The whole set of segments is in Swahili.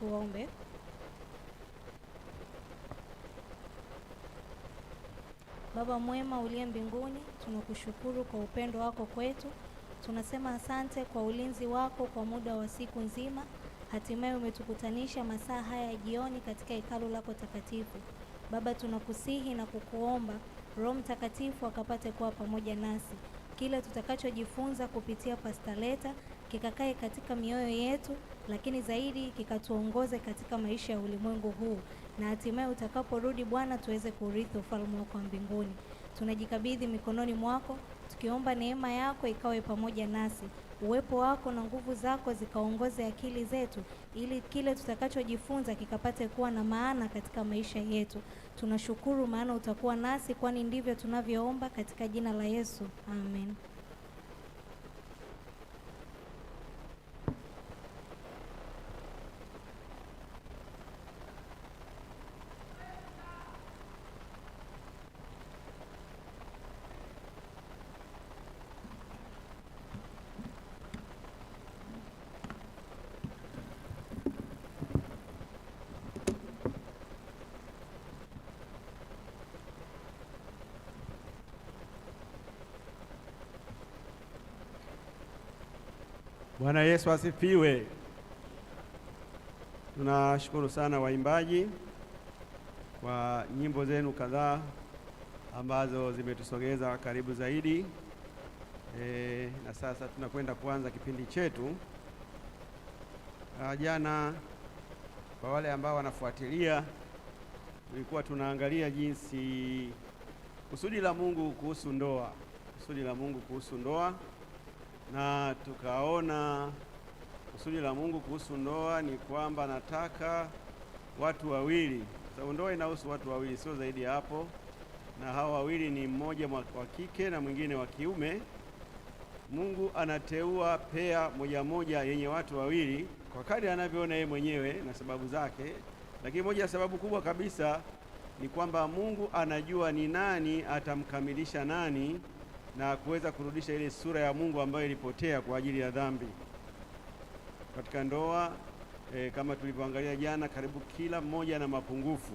Tuombe. Baba mwema uliye mbinguni, tunakushukuru kwa upendo wako kwetu. Tunasema asante kwa ulinzi wako kwa muda wa siku nzima. Hatimaye umetukutanisha masaa haya ya jioni katika hekalu lako takatifu. Baba, tunakusihi na kukuomba Roho Mtakatifu akapate kuwa pamoja nasi. Kile tutakachojifunza kupitia Pastor Letta kikakae katika mioyo yetu, lakini zaidi kikatuongoze katika maisha ya ulimwengu huu, na hatimaye utakaporudi Bwana tuweze kurithi ufalme wako wa mbinguni. Tunajikabidhi mikononi mwako tukiomba neema yako ikawe pamoja nasi, uwepo wako na nguvu zako zikaongoze akili zetu, ili kile tutakachojifunza kikapate kuwa na maana katika maisha yetu. Tunashukuru maana utakuwa nasi, kwani ndivyo tunavyoomba katika jina la Yesu, amen. Bwana Yesu asifiwe. Tunashukuru sana waimbaji kwa nyimbo zenu kadhaa ambazo zimetusogeza karibu zaidi. Na sasa tunakwenda kuanza kipindi chetu. Jana kwa wale ambao wanafuatilia, tulikuwa tunaangalia jinsi kusudi la Mungu kuhusu ndoa, kusudi la Mungu kuhusu ndoa, na tukaona kusudi la Mungu kuhusu ndoa ni kwamba nataka watu wawili, sababu ndoa inahusu watu wawili, sio zaidi ya hapo, na hao wawili ni mmoja wa kike na mwingine wa kiume. Mungu anateua pea moja moja yenye watu wawili kwa kadri anavyoona yeye mwenyewe na sababu zake, lakini moja ya sababu kubwa kabisa ni kwamba Mungu anajua ni nani atamkamilisha nani na kuweza kurudisha ile sura ya Mungu ambayo ilipotea kwa ajili ya dhambi katika ndoa. Kama tulivyoangalia jana, karibu kila mmoja na mapungufu,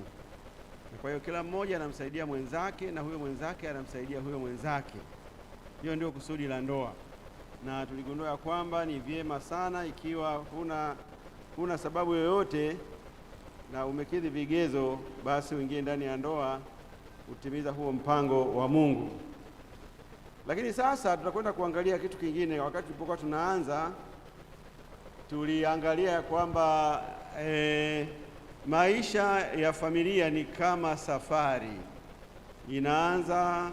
na kwa hiyo kila mmoja anamsaidia mwenzake na huyo mwenzake anamsaidia huyo mwenzake. Hiyo ndio kusudi la ndoa, na tuligundua kwamba ni vyema sana ikiwa huna sababu yoyote na umekidhi vigezo, basi uingie ndani ya ndoa kutimiza huo mpango wa Mungu. Lakini sasa tutakwenda kuangalia kitu kingine. Wakati tulipokuwa tunaanza, tuliangalia kwamba maisha ya familia ni kama safari. Inaanza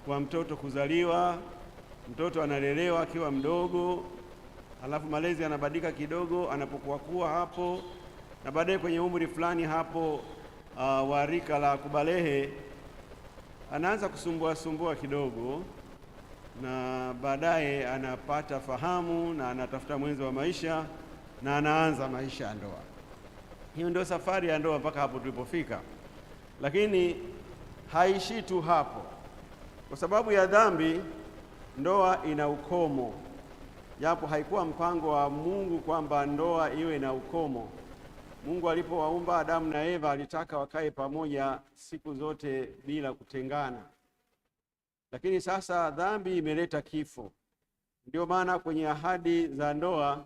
kwa mtoto kuzaliwa, mtoto analelewa akiwa mdogo, alafu malezi yanabadilika kidogo anapokuwa hapo, na baadaye kwenye umri fulani hapo wa rika la kubalehe anaanza kusumbua kidogo, na baadaye anapata fahamu na anatafuta mwenzi wa maisha na anaanza maisha ya ndoa. Hiyo ndio safari ya ndoa mpaka hapo tulipofika. Lakini haishi tu hapo. Kwa sababu ya dhambi, ndoa ina ukomo, japo haikuwa mpango wa Mungu kwamba ndoa iwe na ukomo. Mungu alipowaumba Adamu na Eva alitaka wakae pamoja siku zote bila kutengana. Lakini sasa dhambi imeleta kifo. Ndio maana kwenye ahadi za ndoa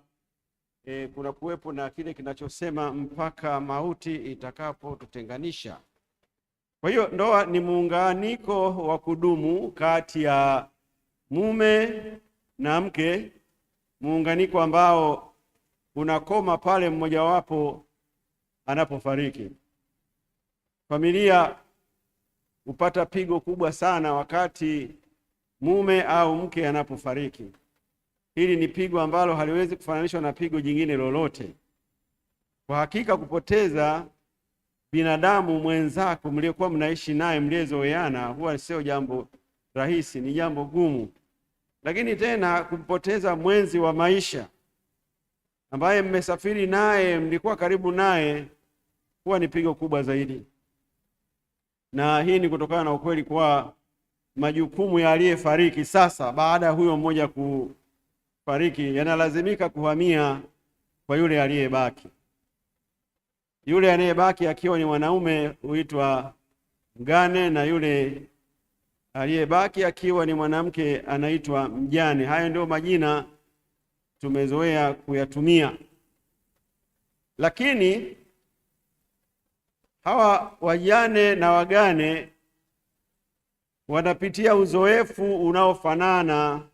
kuna kuwepo na kile kinachosema mpaka mauti itakapotutenganisha. Kwa hiyo ndoa ni muunganiko wa kudumu kati ya mume na mke, muunganiko ambao unakoma pale mmojawapo anapofariki. Familia hupata pigo kubwa sana wakati mume au mke anapofariki. Hili ni pigo ambalo haliwezi kufananishwa na pigo jingine lolote. Kwa hakika kupoteza binadamu mwenzako mliokuwa mnaishi naye, mliezoeana, huwa sio jambo rahisi, ni jambo gumu. Lakini tena kumpoteza mwenzi wa maisha ambaye mmesafiri naye, mlikuwa karibu naye, huwa ni pigo kubwa zaidi. Na hii ni kutokana na ukweli kwa majukumu ya aliyefariki sasa, baada ya huyo mmoja kufariki, yanalazimika kuhamia kwa yule aliyebaki. Yule anayebaki akiwa ni mwanaume huitwa mgane, na yule aliyebaki akiwa ni mwanamke anaitwa mjane. Hayo ndio majina tumezoea kuyatumia, lakini hawa wajane na wagane wanapitia uzoefu unaofanana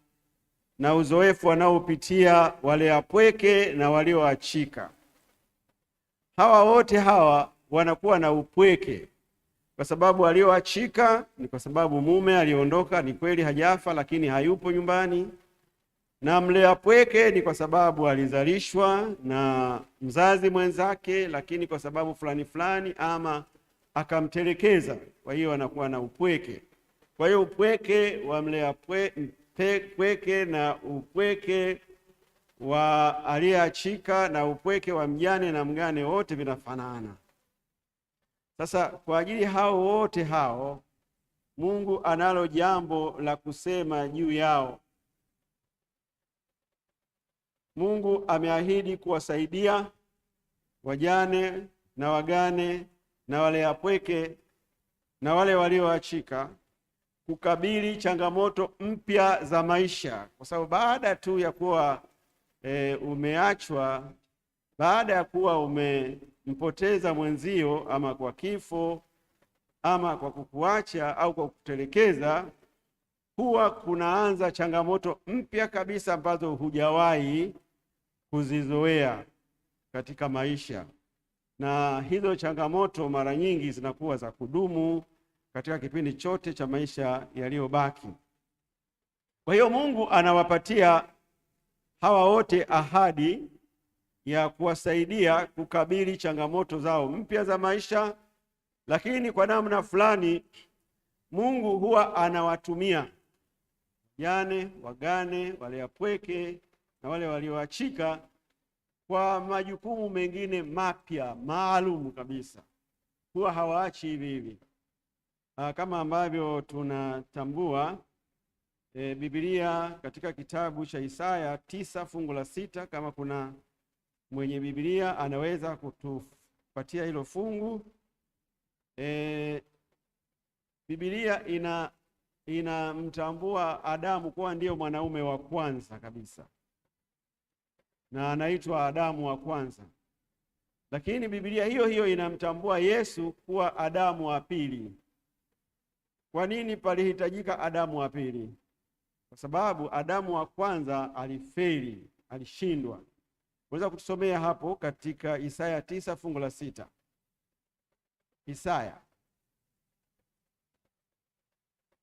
na uzoefu wanaopitia wale apweke na walioachika. Hawa wote hawa wanakuwa na upweke, kwa sababu walioachika ni kwa sababu mume aliondoka, ni kweli hajafa, lakini hayupo nyumbani, na mlea pweke ni kwa sababu alizalishwa na mzazi mwenzake, lakini kwa sababu fulani fulani ama akamtelekeza, kwa hiyo anakuwa na upweke. Kwa hiyo upweke wa mlea pweke na upweke wa aliyeachika na upweke wa mjane na mgane wote vinafanana. Sasa kwa ajili hao wote hao, Mungu analo jambo la kusema juu yao. Mungu ameahidi kuwasaidia wajane na wagane na wale apweke na wale walioachika kukabili changamoto mpya za maisha, kwa sababu baada tu ya kuwa umeachwa, baada ya kuwa umempoteza mwenzio, ama kwa kifo ama kwa kukuacha au kwa kutelekeza, huwa kunaanza changamoto mpya kabisa ambazo hujawahi kuzizoea katika maisha, na hizo changamoto mara nyingi zinakuwa za kudumu katika kipindi chote cha maisha yaliyobaki. Kwa hiyo Mungu anawapatia hawa wote ahadi ya kuwasaidia kukabili changamoto zao mpya za maisha, lakini kwa namna fulani Mungu huwa anawatumia wajane, wagane, wale apweke na wale walioachika kwa majukumu mengine mapya maalum kabisa. Huwa hawaachi hivi hivi. Kama ambavyo tunatambua Biblia katika kitabu cha Isaya 9 fungu la 6, kama kuna mwenye Biblia anaweza kutupatia hilo fungu. Biblia inamtambua Adamu kuwa ndiyo mwanaume wa kwanza kabisa, na anaitwa Adamu wa kwanza. Lakini Biblia hiyo hiyo inamtambua Yesu kuwa Adamu wa pili. Kwa nini palihitajika Adamu wa pili? Kwa sababu Adamu wa kwanza alifeli, alishindwa. Unaweza kutusomea hapo katika Isaya 9 fungu la 6. Isaya.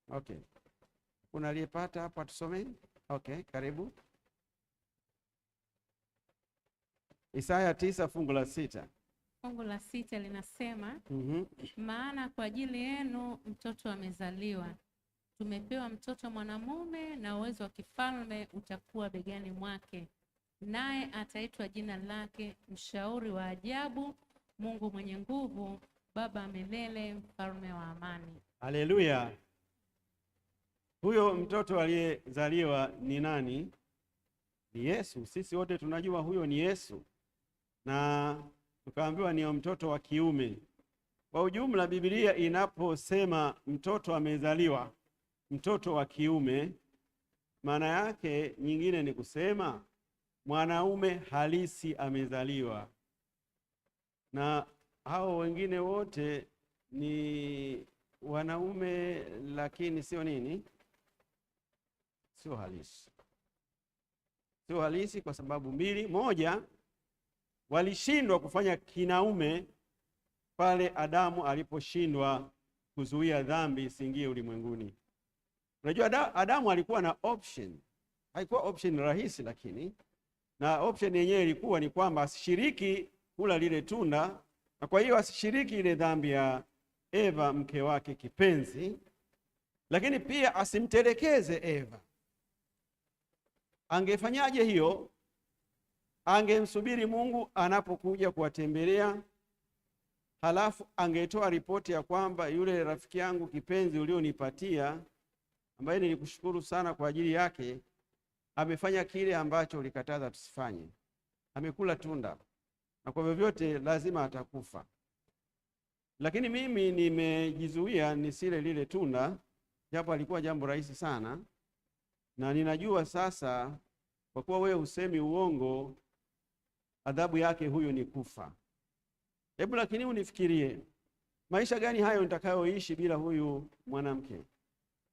Okay. Kuna aliyepata hapo atusomee? Okay, karibu. Isaya 9 fungu la 6. Fungu la 6 linasema, maana kwa ajili yenu mtoto amezaliwa, tumepewa mtoto mwanamume, na uwezo wa kifalme utakuwa begani mwake, naye ataitwa jina lake Mshauri wa Ajabu, Mungu mwenye nguvu, Baba milele, Mfalme wa amani. Haleluya. Huyo mtoto aliyezaliwa ni nani? Ni Yesu. Sisi wote tunajua huyo ni Yesu, na tukaambiwa ni mtoto wa kiume. Kwa ujumla, Biblia inaposema mtoto amezaliwa, mtoto wa kiume, maana yake nyingine ni kusema mwanaume halisi amezaliwa, na hao wengine wote ni wanaume, lakini sio nini? Sio halisi. Sio halisi kwa sababu mbili. Moja, walishindwa kufanya kinaume pale Adamu aliposhindwa kuzuia dhambi isiingie ulimwenguni. Unajua Adamu alikuwa na option. Haikuwa option rahisi, lakini na option yenyewe ilikuwa ni kwamba asishiriki kula lile tunda, na kwa hiyo asishiriki ile dhambi ya Eva mke wake kipenzi, lakini pia asimtelekeze Eva. Angefanyaje hiyo? Angemsubiri Mungu anapokuja kuwatembelea, halafu angetoa ripoti ya kwamba yule rafiki yangu kipenzi ulionipatia, ambaye nilikushukuru sana kwa ajili yake, amefanya kile ambacho ulikataza tusifanye. Amekula tunda. na kwa vyovyote lazima atakufa. Lakini mimi nimejizuia nisile lile tunda, japo alikuwa jambo rahisi sana, na ninajua sasa kwa kuwa wewe usemi uongo, adhabu yake huyo ni kufa. Hebu lakini unifikirie, maisha gani hayo nitakayoishi bila huyu mwanamke?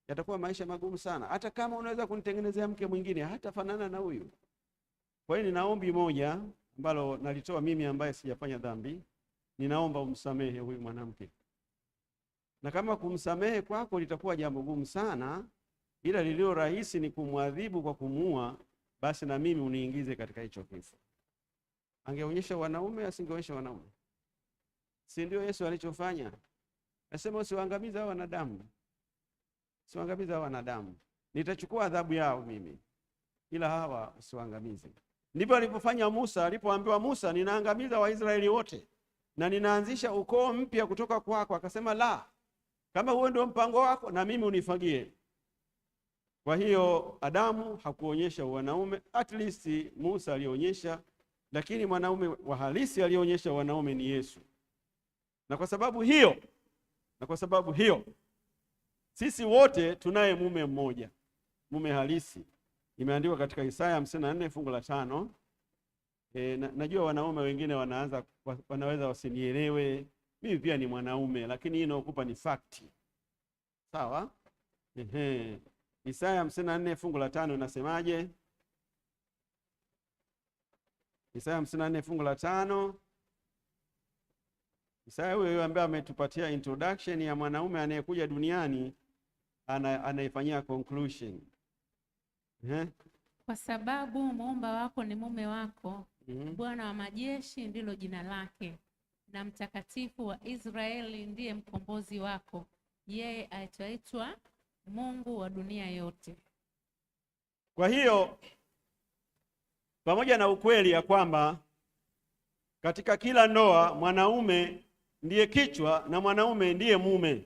Yatakuwa maisha magumu sana. Hata kama unaweza kunitengenezea mke mwingine hata fanana na huyu. Kwa hiyo nina ombi moja ambalo nalitoa mimi ambaye sijafanya dhambi. Ninaomba umsamehe huyu mwanamke. Na kama kumsamehe kwako litakuwa jambo gumu sana, ila lililo rahisi ni kumwadhibu kwa kumuua, basi na mimi uniingize katika hicho kifo. Angeonyesha wanaume, asingeonyesha wanaume? Si ndio Yesu alichofanya? Anasema usiwaangamize hao wanadamu. Usiwaangamize hao wanadamu. Nitachukua adhabu yao mimi, ila hawa usiwaangamize. Ndipo alipofanya Musa, alipoambiwa Musa, ninaangamiza Waisraeli wote na ninaanzisha ukoo mpya kutoka kwako. Akasema la, kama huo ndio mpango wako, na mimi unifagie. Kwa hiyo Adamu hakuonyesha wanaume, at least Musa alionyesha, lakini mwanaume wa halisi alionyesha wanaume ni Yesu. Na kwa sababu hiyo sisi wote tunaye mume mmoja, mume halisi. Imeandikwa katika Isaya 54 fungu la 5. Najua wanaume wengine wanaweza wasinielewe, mimi pia ni mwanaume, lakini hii inaokupa ni fact. Sawa? Isaya 54 fungu la 5 inasemaje? Isaya 54 fungu la 5. Isaya huyo ambaye ametupatia introduction ya mwanaume anayekuja duniani, anaifanyia conclusion. Kwa sababu muumba wako ni mume wako, Bwana wa majeshi ndilo jina lake, na mtakatifu wa Israeli ndiye mkombozi wako, yeye aitwaitwa Mungu wa dunia yote. Kwa hiyo pamoja na ukweli ya kwamba katika kila ndoa mwanaume ndiye kichwa na mwanaume ndiye mume,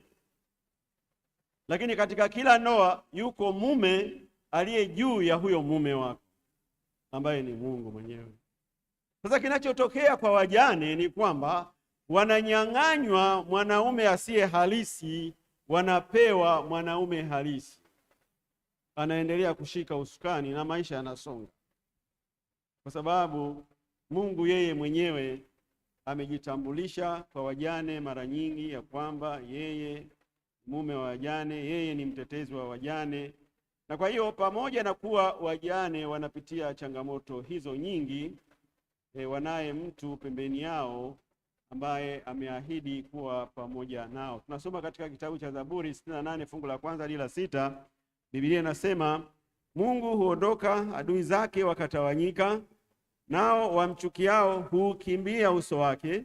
lakini katika kila ndoa yuko mume aliye juu ya huyo mume wako ambaye ni Mungu mwenyewe. Sasa kinachotokea kwa wajane ni kwamba wananyang'anywa mwanaume asiye halisi, wanapewa mwanaume halisi. Anaendelea kushika usukani na maisha yanasonga, kwa sababu Mungu yeye mwenyewe amejitambulisha kwa wajane mara nyingi ya kwamba yeye mume wa wajane, yeye ni mtetezi wa wajane. Na kwa hiyo pamoja na kuwa wajane wanapitia changamoto hizo nyingi, wanaye mtu pembeni yao ambaye ameahidi kuwa pamoja nao. Tunasoma katika kitabu cha Zaburi 68 fungu la 1 hadi la 6. Biblia inasema, Mungu huondoka, adui zake wakatawanyika, nao wamchukiao hukimbia uso wake.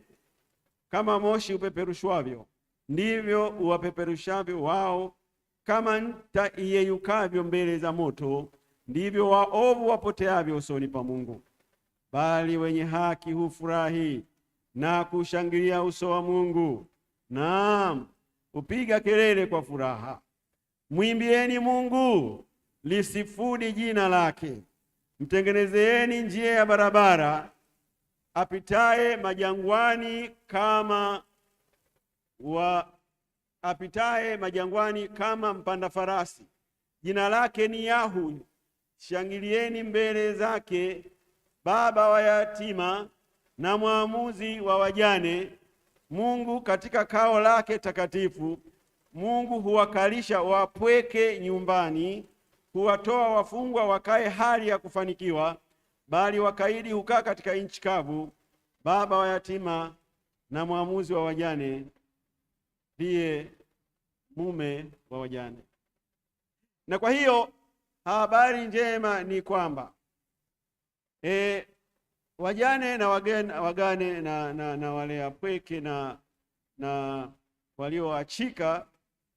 Kama moshi upeperushwavyo, ndivyo uwapeperushavyo wao. Kama nta iyeyukavyo mbele za moto, ndivyo waovu wapoteavyo usoni pa Mungu. Bali wenye haki hufurahi na kushangilia uso wa Mungu, naam, upiga kelele kwa furaha. Mwimbieni Mungu, lisifuni jina lake. Mtengenezeeni njia ya barabara, apitaye majangwani kama mpanda farasi. Jina lake ni Yahu, shangilieni mbele zake. Baba wa yatima na mwamuzi wa wajane, Mungu katika kao lake takatifu. Mungu huwakalisha wapweke nyumbani, huwatoa wafungwa wakae hali ya kufanikiwa, bali wakaidi hukaa katika nchi kavu. Baba wa yatima na mwamuzi wa wajane ndiye mume wa wajane. Na kwa hiyo habari njema ni kwamba wajane na wagane na wale wapweke na walioachika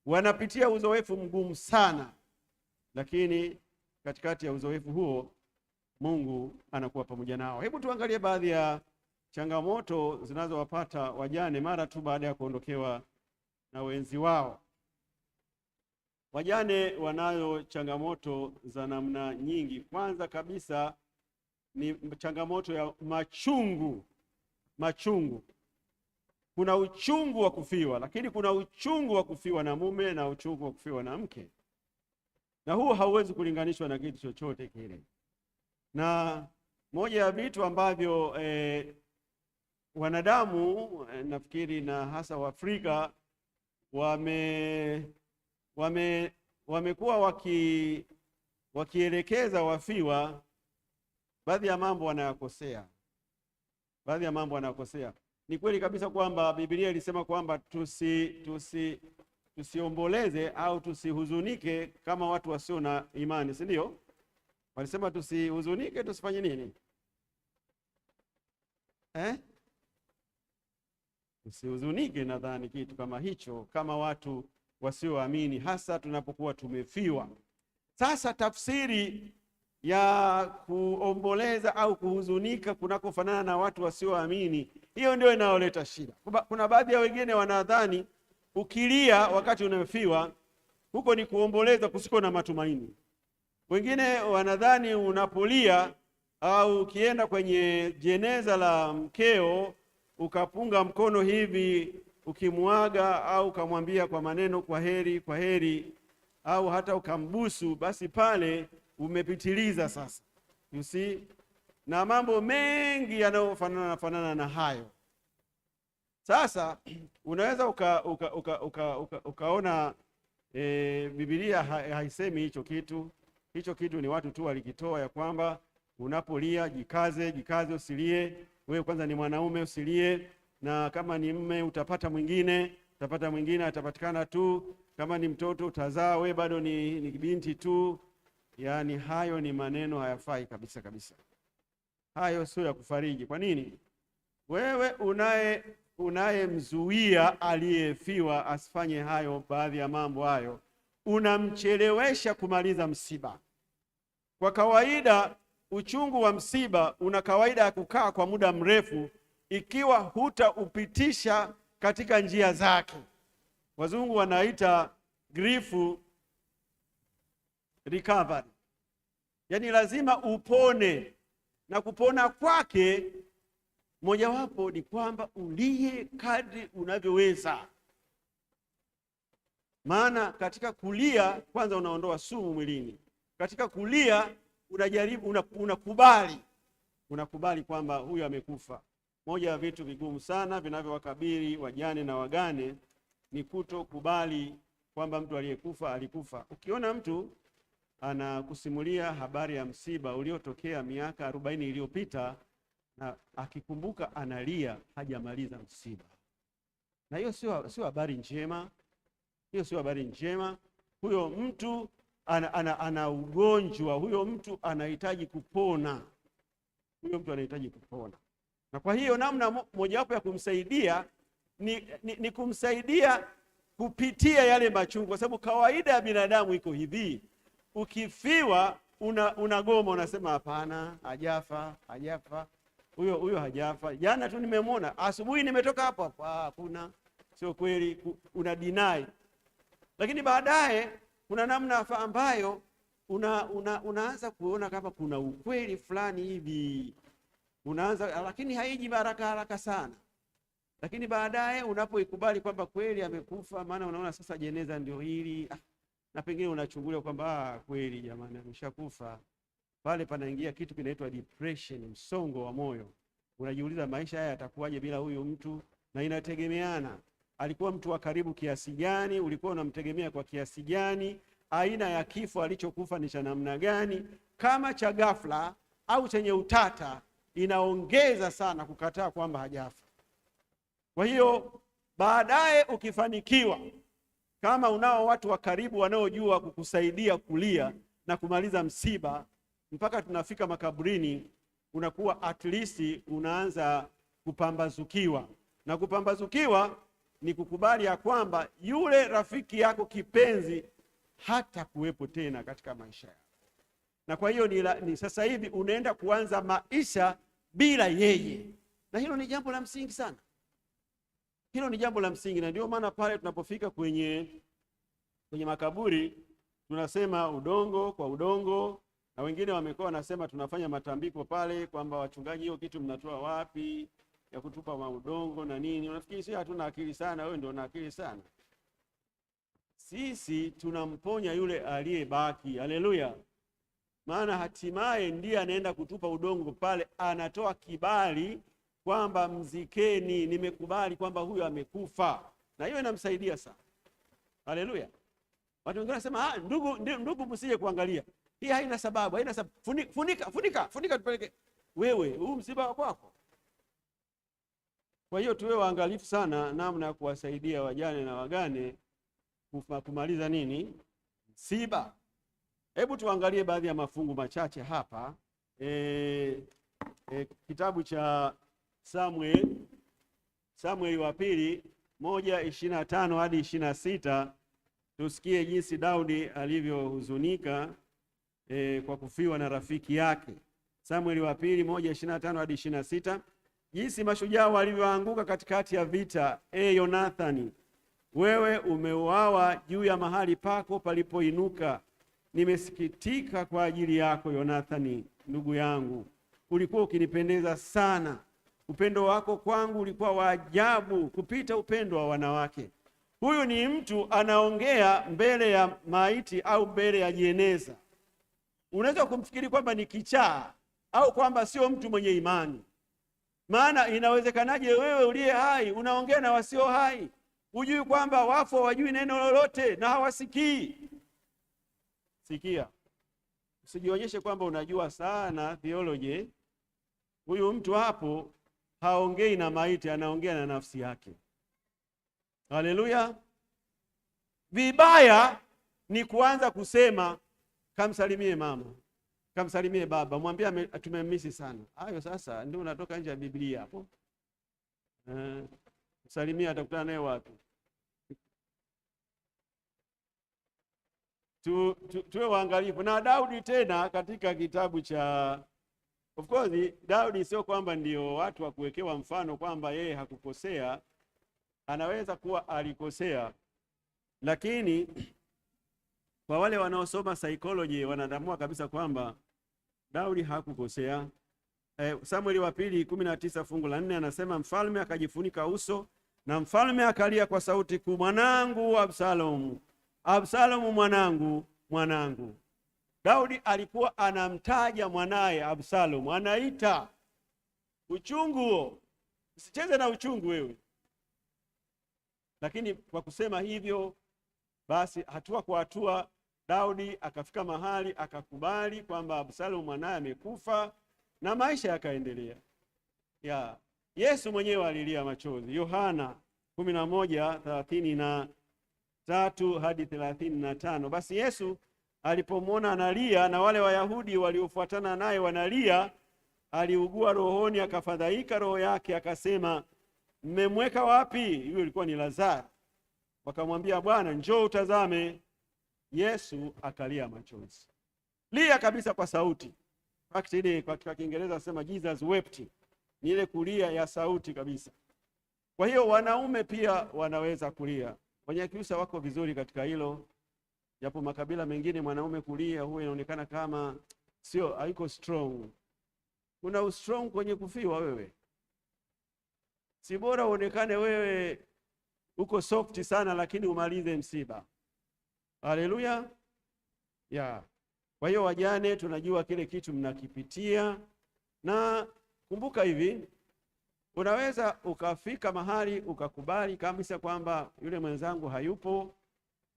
wanapitia uzoefu mgumu sana, lakini katikati ya uzoefu huo Mungu anakuwa pamoja nao. Hebu tuangalie baadhi ya changamoto zinazowapata wajane mara tu baada ya kuondokewa na wenzi wao. Wajane wanayo changamoto za namna nyingi. Kwanza kabisa ni changamoto ya machungu machungu. Kuna uchungu wa kufiwa, lakini kuna uchungu wa kufiwa na mume na uchungu wa kufiwa na mke, na huo hauwezi kulinganishwa na kitu chochote kile. Na moja ya vitu ambavyo wanadamu nafikiri na hasa Waafrika wamekuwa wakielekeza wafiwa, baadhi ya mambo wanayakosea. Ni kweli kabisa kwamba Biblia ilisema kwamba tusiomboleze au tusihuzunike kama watu wasio na imani, si ndio? Walisema tusihuzunike, tusifanye nini? Usihuzunike, nadhani kitu kama hicho, kama watu wasioamini, hasa tunapokuwa tumefiwa. Sasa tafsiri ya kuomboleza au kuhuzunika kunakofanana na watu wasioamini, hiyo ndio inaoleta shida. Kuna baadhi ya wengine wanadhani ukilia wakati unafiwa huko ni kuomboleza kusiko na matumaini. Wengine wanadhani unapolia au ukienda kwenye jeneza la mkeo ukapunga mkono hivi ukimuaga au ukamwambia kwa maneno kwa heri au hata ukambusu, basi pale umepitiliza sasa. You see? Na mambo mengi yanayofanana na hayo. Sasa unaweza ukaona Biblia haisemi hicho kitu. Hicho kitu ni watu tu walikitoa, ya kwamba unapolia jikaze usilie. Wewe kwanza ni mwanaume, usilie, na kama ni mme utapata mwingine atapatikana tu, kama ni mtoto utazaa, wewe bado ni binti tu. Yaani hayo ni maneno hayafai kabisa. Hayo sio ya kufariji. Kwa nini? Wewe unayemzuia aliyefiwa asifanye hayo, baadhi ya mambo hayo, unamchelewesha kumaliza msiba. Kwa kawaida uchungu wa msiba una kawaida ya kukaa kwa muda mrefu ikiwa hutaupitisha katika njia zake. Wazungu wanaita grief recovery. Yaani lazima upone, na kupona kwake mojawapo ni kwamba ulie kadri unavyoweza. Maana katika kulia kwanza unaondoa sumu mwilini. Katika kulia unajaribu unakubali kwamba huyu amekufa. Moja ya vitu vigumu sana vinavyowakabili wajane na wagane ni kutokubali kwamba mtu aliyekufa alikufa. Ukiona mtu anakusimulia habari ya msiba uliotokea miaka 40 iliyopita na akikumbuka analia, hajamaliza msiba. Na hiyo sio habari njema. Huyo mtu ana ugonjwa, huyo mtu anahitaji kupona. Na kwa hiyo namna mojawapo ya kumsaidia ni kumsaidia kupitia yale machungu, kwa sababu kawaida ya binadamu iko hivi: ukifiwa unagoma, unasema hapana, hajafa, huyo hajafa, jana tu nimemwona, asubuhi nimetoka hapo, hakuna, sio kweli, una deny. Lakini baadaye kuna namna ambayo unaanza kuona kama kuna ukweli fulani hivi, lakini haiji haraka sana. Lakini baadaye unapoikubali kwamba kweli amekufa, maana unaona sasa jeneza ndio hili, na pengine unachungulia kwamba kweli jamani ameshakufa, pale panaingia kitu kinaitwa depression, msongo wa moyo. Unajiuliza maisha haya yatakuwaje bila huyu mtu, na inategemeana alikuwa mtu wa karibu kiasi gani, ulikuwa unamtegemea kwa kiasi gani, aina ya kifo alichokufa ni cha namna gani. Kama cha ghafla au chenye utata, inaongeza sana kukataa kwamba hajafa. Kwa hiyo baadaye ukifanikiwa, kama unao watu wa karibu wanaojua kukusaidia kulia na kumaliza msiba mpaka tunafika makaburini, unakuwa at least unaanza kupambazukiwa. Na kupambazukiwa ni kukubali ya kwamba yule rafiki yako kipenzi hata kuwepo tena katika maisha yako. Na kwa hiyo ni sasa hivi unaenda kuanza maisha bila yeye. Na hilo ni jambo la msingi sana. Na ndio maana pale tunapofika kwenye makaburi tunasema udongo kwa udongo, na wengine wamekuwa wanasema tunafanya matambiko pale kwamba wachungaji, hiyo kitu mnatoa wapi? ya kutupa maudongo na nini. Unafikiri sisi hatuna akili sana? Wewe ndio una akili sana. Sisi tunamponya yule aliyebaki. Haleluya! Maana hatimaye ndiye anaenda kutupa udongo pale, anatoa kibali kwamba mzikeni, nimekubali kwamba huyo amekufa, na hiyo inamsaidia sana. Haleluya! Watu wengine wanasema ndugu msije kuangalia, hii haina sababu, haina sababu. Funika tupeleke. Wewe huu msiba wako. Kwa hiyo tuwe waangalifu sana namna ya kuwasaidia wajane na wagane kumaliza nini? Msiba. Hebu tuangalie baadhi ya mafungu machache hapa. Kitabu cha Samueli wa pili 1:25 hadi 26, tusikie jinsi Daudi alivyohuzunika kwa kufiwa na rafiki yake. Samueli wa pili 1:25 hadi 26, jinsi mashujaa walivyoanguka katikati ya vita. Yonathani, wewe umeuawa juu ya mahali pako palipoinuka. Nimesikitika kwa ajili yako Yonathani, ndugu yangu, ulikuwa ukinipendeza sana. Upendo wako kwangu ulikuwa wa ajabu kupita upendo wa wanawake. Huyu ni mtu anaongea mbele ya maiti au mbele ya jeneza. Unaweza kumfikiri kwamba ni kichaa au kwamba sio mtu mwenye imani. Maana inawezekanaje wewe uliye hai unaongea na wasio hai? Hujui kwamba wafu hawajui neno lolote na hawasikii? Sikia, usijionyeshe kwamba unajua sana theology. Huyu mtu hapo haongei na maiti, anaongea na nafsi yake. Haleluya! Vibaya ni kuanza kusema kamsalimie mama, kamsalimie baba, mwambie tumemisi sana. Hayo sasa ndio unatoka nje ya Biblia hapo. Msalimie, atakutana naye wapi? Tuwe waangalifu. Na Daudi tena katika kitabu cha, of course Daudi sio kwamba ndio watu wa kuwekewa mfano kwamba yeye hakukosea. Anaweza kuwa alikosea, lakini kwa wale wanaosoma psychology wanatambua kabisa kwamba Daudi hakukosea. Samueli wa pili 19 fungu la 4 anasema, mfalme akajifunika uso na mfalme akalia kwa sauti kuu, mwanangu Absalomu, Absalomu mwanangu, mwanangu. Daudi alikuwa anamtaja mwanaye Absalomu, anaita. Uchungu huo, usicheze na uchungu wewe. Lakini kwa kusema hivyo basi, hatua kwa hatua Daudi akafika mahali akakubali kwamba Absalomu mwanaye amekufa na maisha yakaendelea. Yesu mwenyewe alilia machozi. Yohana 11:33 hadi 35. Basi Yesu alipomwona analia na wale Wayahudi waliofuatana naye wanalia, aliugua rohoni, akafadhaika roho yake, akasema, mmemweka wapi? Huyo ilikuwa ni Lazaro. Wakamwambia, Bwana, njoo utazame. Yesu akalia machozi, lia kabisa kwa sauti. Ile kwa Kiingereza sema Jesus wept, ni ile kulia ya sauti kabisa. Kwa hiyo wanaume pia wanaweza kulia. Wanyakyusa wako vizuri katika hilo, japo makabila mengine mwanaume kulia huwa inaonekana kama sio, haiko strong. Kuna strong kwenye kufiwa wewe? Si bora uonekane wewe uko soft sana lakini umalize msiba. Haleluya. Kwa hiyo wajane, tunajua kile kitu mnakipitia, na kumbuka hivi, unaweza ukafika mahali ukakubali kabisa kwamba yule mwenzangu hayupo,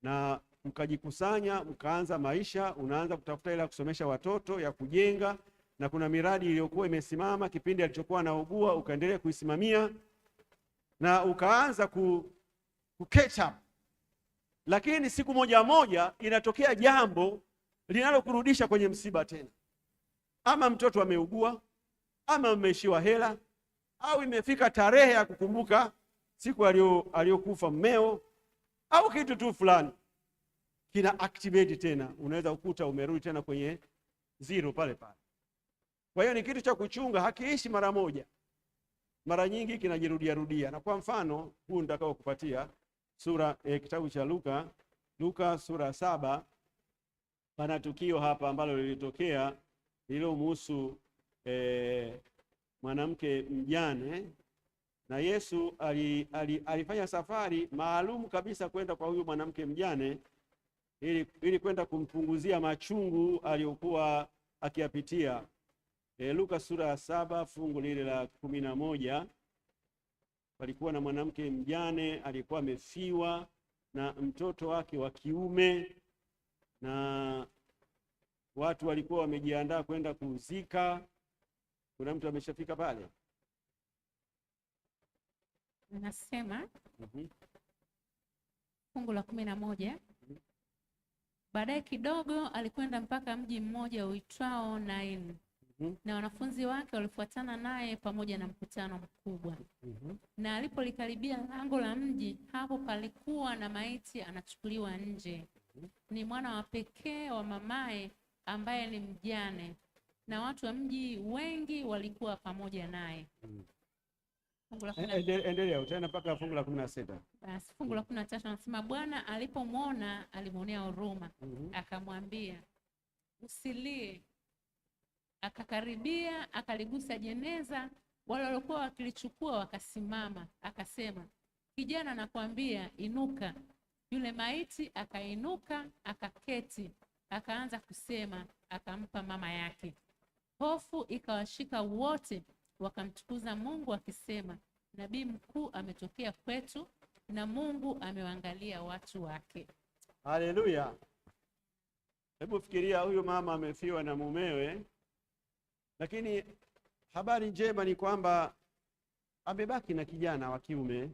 na mkajikusanya mkaanza maisha. Unaanza kutafuta ile ya kusomesha watoto, ya kujenga, na kuna miradi iliyokuwa imesimama kipindi alichokuwa anaugua, ukaendelea kuisimamia na ukaanza ku catch up. Lakini siku moja inatokea jambo linalokurudisha kwenye msiba tena. Ama mtoto ameugua, ama umeishiwa hela, au imefika tarehe ya kukumbuka siku aliyokufa mmeo, au kitu tu fulani kina activate tena. Unaweza ukuta umerudi tena kwenye zero pale pale. Kwa hiyo ni kitu cha kuchunga, hakiishi mara moja. Mara nyingi kinajirudia. Na kwa mfano huu nitakao kupatia kitabu cha Luka sura 7, pana tukio hapa ambalo lilitokea lililomhusu mwanamke mjane na Yesu alifanya safari maalum kabisa kwenda kwa huyu mwanamke mjane ili kwenda kumpunguzia machungu aliyokuwa akiyapitia. Luka sura ya 7 fungu lile la 11, palikuwa na mwanamke mjane alikuwa amefiwa na mtoto wake wa kiume, na watu walikuwa wamejiandaa kwenda kuzika. Kuna mtu ameshafika pale? Nasema fungu la 11. Baadaye kidogo alikwenda mpaka mji mmoja uitwao Naini, na wanafunzi wake walifuatana naye pamoja na mkutano mkubwa. Na alipolikaribia lango la mji, hapo palikuwa na maiti anachukuliwa nje. Ni mwana wa pekee wa mamaye ambaye ni mjane, na watu wa mji wengi walikuwa pamoja naye. Endelea tena mpaka fungu la 16. Basi fungu la 13 anasema, Bwana alipomwona alimwonea huruma, akamwambia, usilie. Akakaribia, akaligusa jeneza, wale waliokuwa wakilichukua wakasimama. Akasema, kijana, nakwambia inuka. Yule maiti akainuka, akaketi, akaanza kusema, akampa mama yake. Hofu ikawashika wote, wakamtukuza Mungu akisema, nabii mkuu ametokea kwetu, na Mungu amewaangalia watu wake. Haleluya. Hebu fikiria, huyu mama amefiwa na mumewe, lakini habari njema ni kwamba amebaki na kijana wa kiume.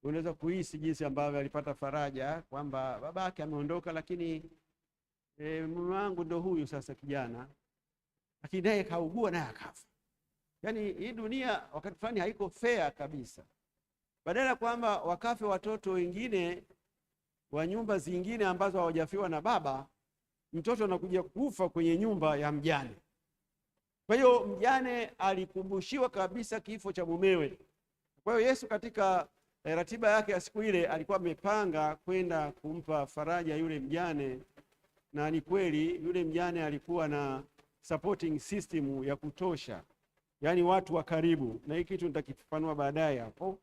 Unaweza kuhisi jinsi ambavyo alipata faraja kwamba babake ameondoka, lakini mume wangu ndo huyu sasa kijana, lakini naye kaugua naye akafa. Yaani hii dunia wakati fulani haiko fair kabisa. Badala kwamba wakafe watoto wengine wa nyumba zingine ambazo hawajafiwa na baba, mtoto anakuja kufa kwenye nyumba ya mjane. Kwa hiyo mjane alikumbushiwa kabisa kifo cha mumewe. Kwa hiyo Yesu katika ratiba yake ya siku ile alikuwa amepanga kwenda kumpa faraja yule mjane, na ni kweli yule mjane alikuwa na supporting system ya kutosha, yaani watu wa karibu, na hiki kitu nitakifafanua baadaye hapo.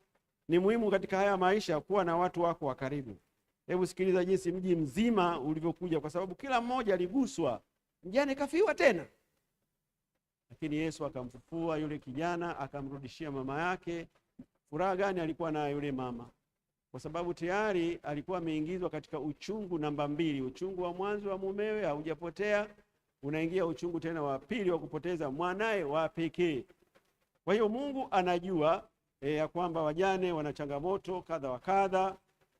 Ni muhimu katika haya maisha kuwa na watu wako wa karibu. Hebu sikiliza jinsi mji mzima ulivyokuja, kwa sababu kila mmoja aliguswa. Mjane kafiwa tena, lakini Yesu akamfufua yule kijana, akamrudishia mama yake. Furaha gani alikuwa na yule mama? Kwa sababu tayari alikuwa ameingizwa katika uchungu namba 2. Uchungu wa mwanzo wa mumewe haujapotea, unaingia uchungu tena wa pili wa kupoteza mwanae wa pekee. Kwa hiyo Mungu anajua ya kwamba wajane wana changamoto kadha wa kadha.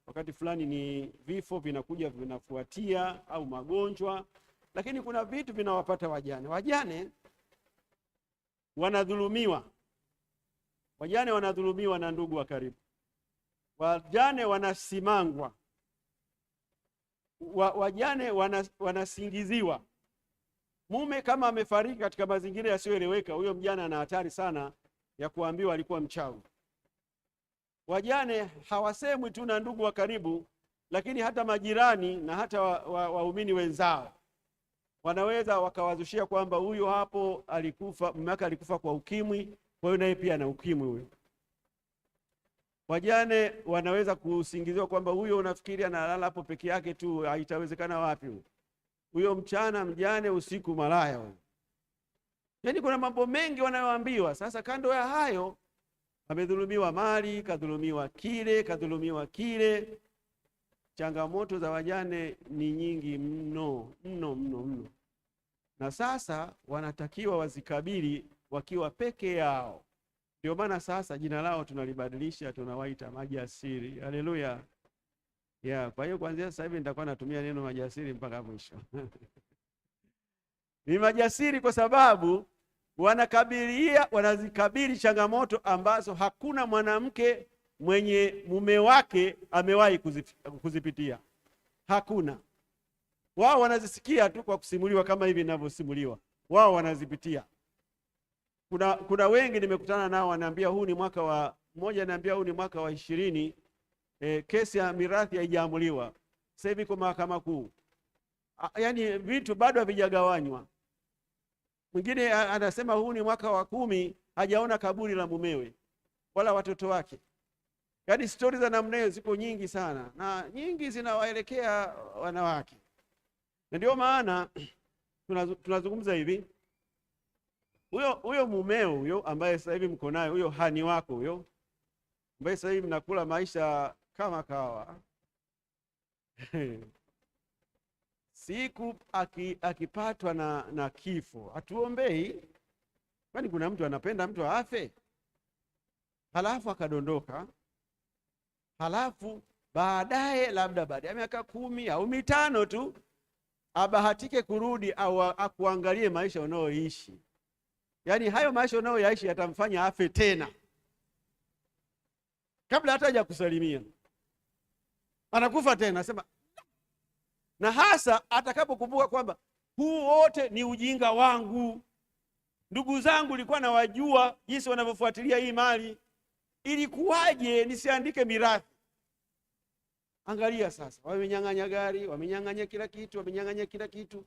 Wakati fulani ni vifo vinakuja vinafuatia au magonjwa, lakini kuna vitu vinawapata wajane. Wajane wanadhulumiwa. Wajane wanadhulumiwa na ndugu wa karibu. Wajane wanasimangwa. Wajane wanasingiziwa. Mume kama amefariki katika mazingira yasiyoeleweka, huyo mjane ana hatari sana ya kuambiwa alikuwa mchawi. Wajane hawasemwi tu na ndugu wa karibu, lakini hata majirani na hata waumini wenzao wanaweza wakawazushia kwamba huyo hapo alikufa, mume wake alikufa kwa ukimwi, kwa hiyo naye pia ana ukimwi huyo. Wajane wanaweza kusingiziwa kwamba huyo unafikiri analala hapo peke yake tu, haitawezekana wapi huyo. Huyo mchana mjane, usiku malaya huyo. Yaani kuna mambo mengi wanayoambiwa. Sasa kando ya hayo, amedhulumiwa mali, kadhulumiwa kile. Changamoto za wajane ni nyingi mno. Na sasa wanatakiwa wazikabili wakiwa peke yao. Ndio maana sasa jina lao tunalibadilisha, tunawaita majasiri. Haleluya. Kwa hiyo kuanzia sasa hivi nitakuwa natumia neno majasiri mpaka mwisho. Ni majasiri kwa sababu wanazikabili changamoto ambazo hakuna mwanamke mwenye mume wake amewahi kuzipitia. Hakuna. Wao wanazisikia tu kwa kusimuliwa kama hivi ninavyosimuliwa. Wao wanazipitia. Kuna wengi nimekutana nao wanaambia huu ni mwaka wa 20, kesi ya mirathi haijaamuliwa. Sasa hivi kwa mahakama kuu. Yaani vitu bado havijagawanywa. Mwingine anasema huu ni mwaka wa 10 hajaona kaburi la mumewe. wala watoto wake. Yaani stori za namna hiyo ziko nyingi sana, na nyingi zinawaelekea wanawake. Na ndio maana tunazungumza hivi, huyo mumeo huyo ambaye sasa hivi mko naye, huyo hani wako huyo ambaye sasa hivi mnakula maisha kama kawa siku akipatwa na kifo, hatuombei. Kwani kuna mtu anapenda mtu afe halafu akadondoka, halafu baadaye labda baada ya miaka 10 au 5 tu abahatike kurudi au akuangalie maisha unaoishi? Yaani hayo maisha unaoishi yatamfanya afe tena kabla hata hajakusalimia, anakufa tena. Nasema, na hasa atakapokumbuka kwamba huu wote ni ujinga wangu, ndugu zangu nilikuwa nawajua jinsi wanavyofuatilia hii mali, ilikuwaje nisiandike mirathi? Angalia sasa, wamenyang'anya gari, wamenyang'anya kila kitu, wamenyang'anya kila kitu,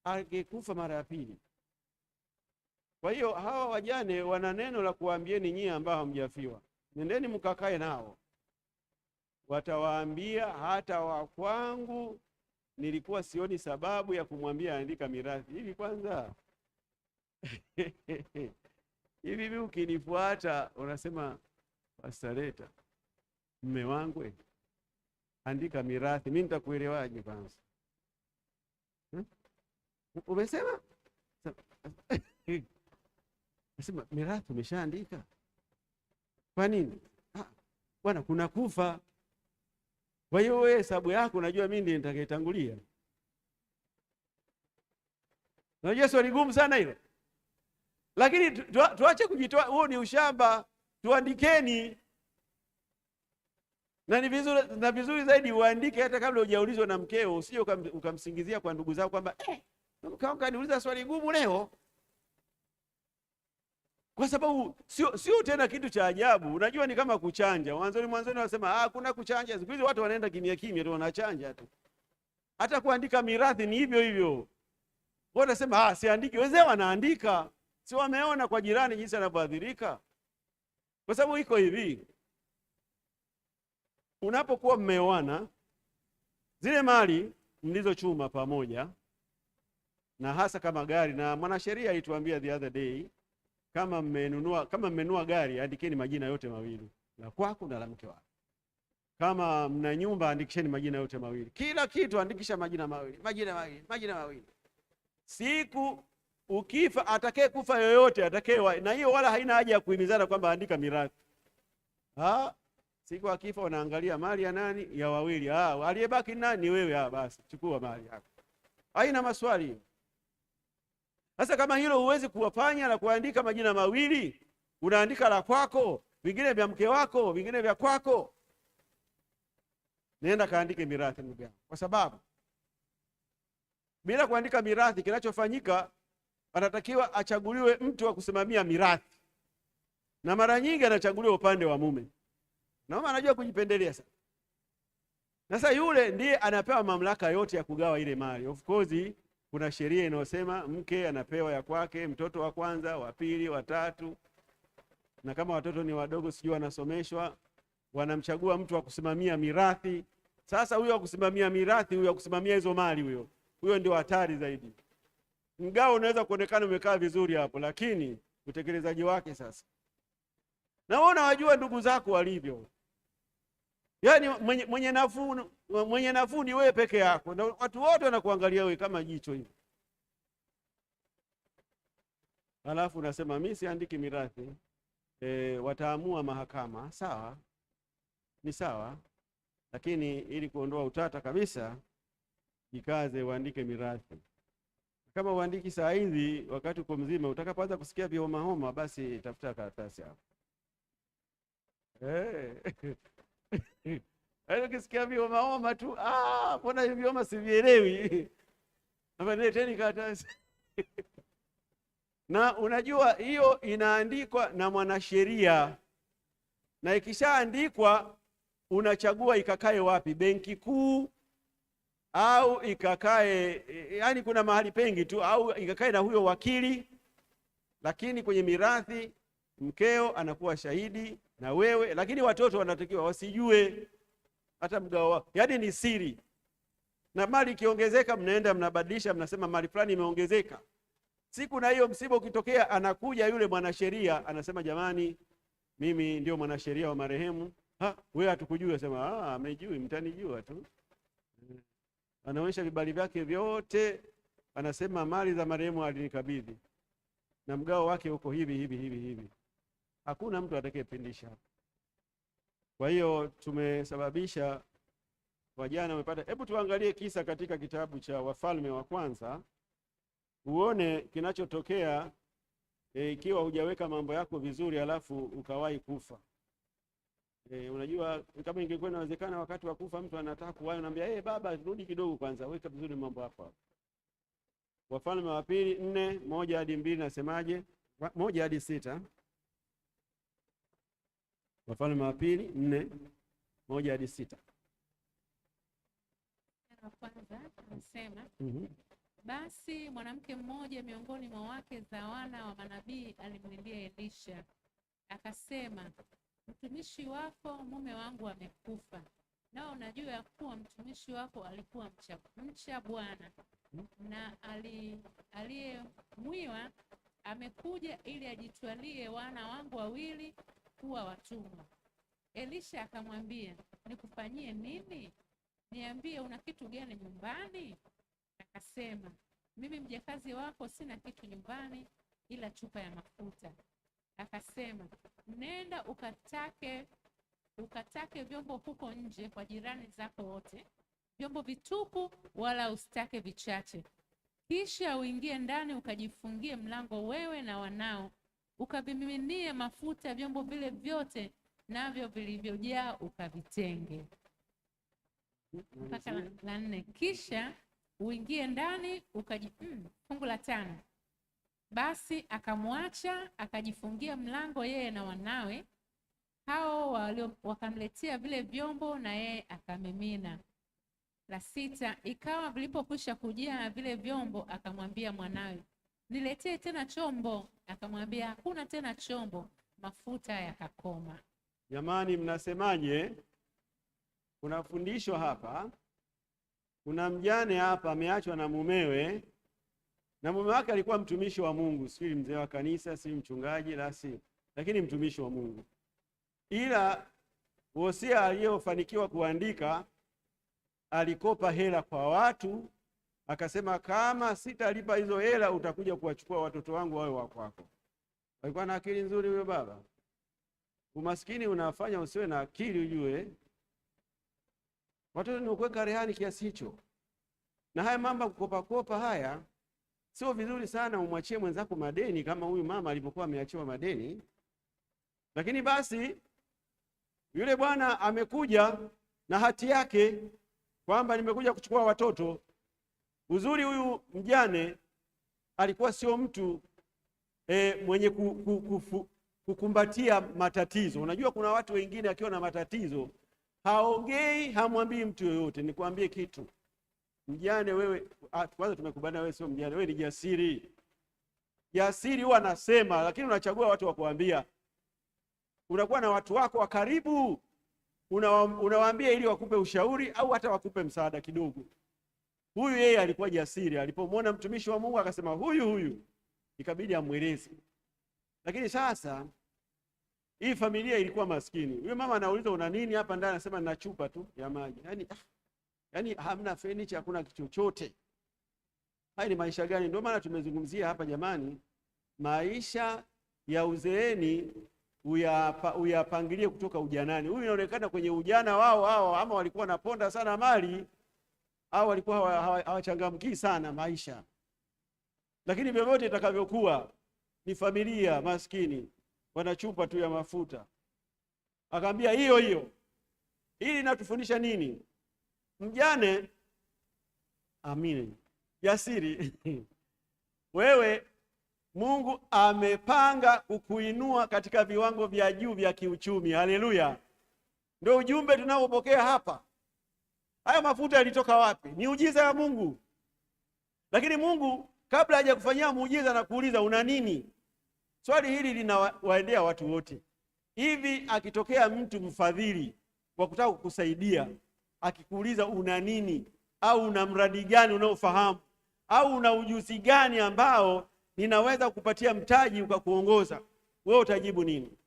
angekufa mara ya pili. Kwa hiyo hawa wajane wana neno la kuambieni nyie ambao hamjafiwa. Nendeni mkakae nao, watawaambia hata wa kwangu nilikuwa sioni sababu ya kumwambia andika mirathi. Hivi kwanza hivi mimi ukinifuata unasema, Pastoreta, mme wangu andika mirathi, mimi nitakuelewaje kwanza? Umesema nasema mirathi umeshaandika. Kwa nini? Bwana, kuna kufa. Kwa hiyo wewe hesabu yako unajua mimi ndiye nitakayetangulia. Unajua swali gumu sana hilo. Lakini tuache kujitoa, huo ni ushamba. Tuandikeni. Na ni vizuri zaidi uandike hata kabla hujaulizwa na mkeo, usije ukamsingizia kwa ndugu zao kwamba mkao kaniuliza swali gumu leo. Kwa sababu sio tena kitu cha ajabu. Unajua ni kama kuchanja. Mwanzoni wanasema kuna kuchanja. Siku hizi watu wanaenda kimya kimya tu wanachanja tu. Hata kuandika mirathi ni hivyo hivyo. Wao wanasema siandiki, wazee wanaandika. Si wameona kwa jirani jinsi anavyoadhirika? Kwa sababu iko hivi. Unapokuwa mmeoana, zile mali mlizochuma pamoja, na hasa kama gari, na mwanasheria alituambia the other day, kama mmenunua gari andikeni majina yote mawili, la kwako na la mke wako. Kama mna nyumba andikisheni majina yote mawili. Kila kitu andikisha majina mawili. Siku ukifa, atakaye kufa yoyote, na hiyo wala haina haja ya kuhimizana kwamba andika mirathi. Siku akifa unaangalia mali ya nani? Ya wawili. Aliyebaki nani? Wewe. Basi chukua mali yako. Haina maswali. Sasa kama hilo huwezi kuwafanya na kuandika majina mawili, unaandika la kwako, vingine vya mke wako, vingine vya kwako, nenda kaandike mirathi ndugu yangu. Kwa sababu bila kuandika mirathi, kinachofanyika, anatakiwa achaguliwe mtu wa kusimamia mirathi, na mara nyingi anachaguliwa upande wa mume, na mama anajua kujipendelea sana. Sasa yule ndiye anapewa mamlaka yote ya kugawa ile mali. Of course kuna sheria inayosema mke anapewa ya kwake, mtoto wa kwanza, wa pili, wa tatu, na kama watoto ni wadogo sijui wanasomeshwa, wanamchagua mtu wa kusimamia mirathi. Sasa huyo wa kusimamia mirathi, huyo wa kusimamia hizo mali, huyo ndio hatari zaidi. Mgao unaweza kuonekana umekaa vizuri hapo, lakini utekelezaji wake sasa. Na wewe unawajua ndugu zako walivyo. Yaani mwenye nafuu ni wewe peke yako, na watu wote wanakuangalia wewe kama jicho hivi. Alafu unasema mimi siandiki mirathi. Wataamua mahakama. Sawa. Ni sawa. Lakini ili kuondoa utata kabisa, jikaze uandike mirathi. Kama uandiki saa hizi wakati uko mzima, utakapoanza kusikia vihoma, basi tafuta karatasi hapo. Ukisikia vihoma tu, mbona hivi vihoma sivielewi? Nileteni karatasi. Na unajua hiyo inaandikwa na mwanasheria, na ikishaandikwa unachagua ikakae wapi, benki kuu au ikakae, yani kuna mahali pengi tu, au ikakae na huyo wakili. Lakini kwenye mirathi mkeo anakuwa shahidi, na wewe, lakini watoto wanatakiwa wasijue hata mgao wao, yaani ni siri. Na mali ikiongezeka, mnaenda mnabadilisha, mnasema mali fulani imeongezeka. Siku na hiyo msiba ukitokea, anakuja yule mwanasheria anasema, jamani, mimi ndio mwanasheria wa marehemu. Wewe hatukujua. Sema amejui, mtanijua tu. Anaonyesha vibali vyake vyote, anasema mali za marehemu alinikabidhi na mgao wake uko hivi hivi hivi hivi. Hakuna mtu atakayepindisha. Kwa hiyo tumesababisha wajana wamepata. Hebu tuangalie kisa katika kitabu cha Wafalme wa Kwanza, uone kinachotokea ikiwa hujaweka mambo yako vizuri alafu ukawahi kufa. Unajua kama ingekuwa inawezekana wakati wa kufa mtu anataka kuwahi, anamwambia baba rudi kidogo kwanza, weka vizuri mambo yako. Wafalme wa Pili 4:1-2 nasemaje? 1-6. Wafalme wa Pili 4:1-6. Kwanza anasema basi mwanamke mmoja miongoni mwa wake za wana wa manabii alimlilia Elisha, akasema, mtumishi wako mume wangu amekufa, nao unajua ya kuwa mtumishi wako alikuwa mcha Bwana, na aliyemwiwa amekuja ili ajitwalie wana wangu wawili kuwa watumwa. Elisha akamwambia, nikufanyie nini? Niambie, una kitu gani nyumbani? Akasema, mimi mjakazi wako sina kitu nyumbani ila chupa ya mafuta. Akasema, nenda ukatake vyombo huko nje kwa jirani zako wote, vyombo vitupu wala usitake vichache. Kisha uingie ndani ukajifungie mlango, wewe na wanao, ukavimiminie mafuta vyombo vile vyote, navyo vilivyojaa ukavitenge. Mpaka la 4. Kisha uingie ndani fungu la 5. Basi akamwacha akajifungia mlango, yeye na wanawe hao wakamletea vile vyombo, na yeye akamimina. La 6. Ikawa vilipokwisha kujaa vile vyombo, akamwambia mwanawe, niletee tena chombo. Akamwambia, hakuna tena chombo. Mafuta yakakoma. Jamani, mnasemaje? Kuna fundisho hapa. Kuna mjane hapa ameachwa na mumewe, na mume wake alikuwa mtumishi wa Mungu, si mzee wa kanisa, si mchungaji, lakini mtumishi wa Mungu. Ila wosia aliyofanikiwa kuandika, alikopa hela kwa watu, akasema, kama sitalipa hizo hela utakuja kuwachukua watoto wangu wawe wa kwako. Alikuwa na akili nzuri huyo baba. Umaskini unafanya usiwe na akili, ujue watoto ni kuweka rehani kiasi hicho. Na haya mambo kukopa haya sio vizuri sana. Umwachie mwenzako madeni kama huyu mama alipokuwa ameachiwa madeni. Lakini basi yule bwana amekuja na hati yake kwamba nimekuja kuchukua watoto. Uzuri huyu mjane alikuwa sio mtu mwenye kukumbatia matatizo. Unajua kuna watu wengine akiwa na matatizo haongei, hamwambii mtu yoyote. Nikwambie kitu, mjane wewe, kwanza tumekubaliana wewe sio mjane, wewe ni jasiri. Jasiri huwa anasema, lakini unachagua watu wa kuambia. Unakuwa na watu wako wa karibu, unawaambia ili wakupe ushauri au hata wakupe msaada kidogo. Huyu yeye alikuwa jasiri, alipomwona mtumishi wa Mungu akasema huyu, ikabidi amweleze. Lakini sasa hii familia ilikuwa maskini. Huyo mama anauliza, una nini hapa ndani? Anasema nina chupa tu ya maji. Yaani hamna furniture, hakuna kitu chochote. Haya ni maisha gani? Ndio maana tumezungumzia hapa jamani, maisha ya uzeeni uyapangilie kutoka ujanani. Huyu inaonekana kwenye ujana wao ama walikuwa wanaponda sana mali au walikuwa hawachangamkii sana maisha. Lakini vyovyote itakavyokuwa, ni familia maskini, wana chupa tu ya mafuta. Akaambia hiyo. Hili linatufundisha nini? Mjane amini, jasiri. Wewe Mungu amepanga kukuinua katika viwango vya juu vya kiuchumi. Haleluya. Ndio ujumbe tunaopokea hapa. Haya mafuta yalitoka wapi? Ni muujiza ya Mungu. Lakini Mungu kabla hajakufanyia muujiza na kuuliza una nini? Swali hili linawaendea watu wote. Hivi akitokea mtu mfadhili kwa kutaka kukusaidia, akikuuliza una nini au una mradi gani unaofahamu au una ujuzi gani ambao ninaweza kupatia mtaji ukakuongoza, wewe utajibu nini?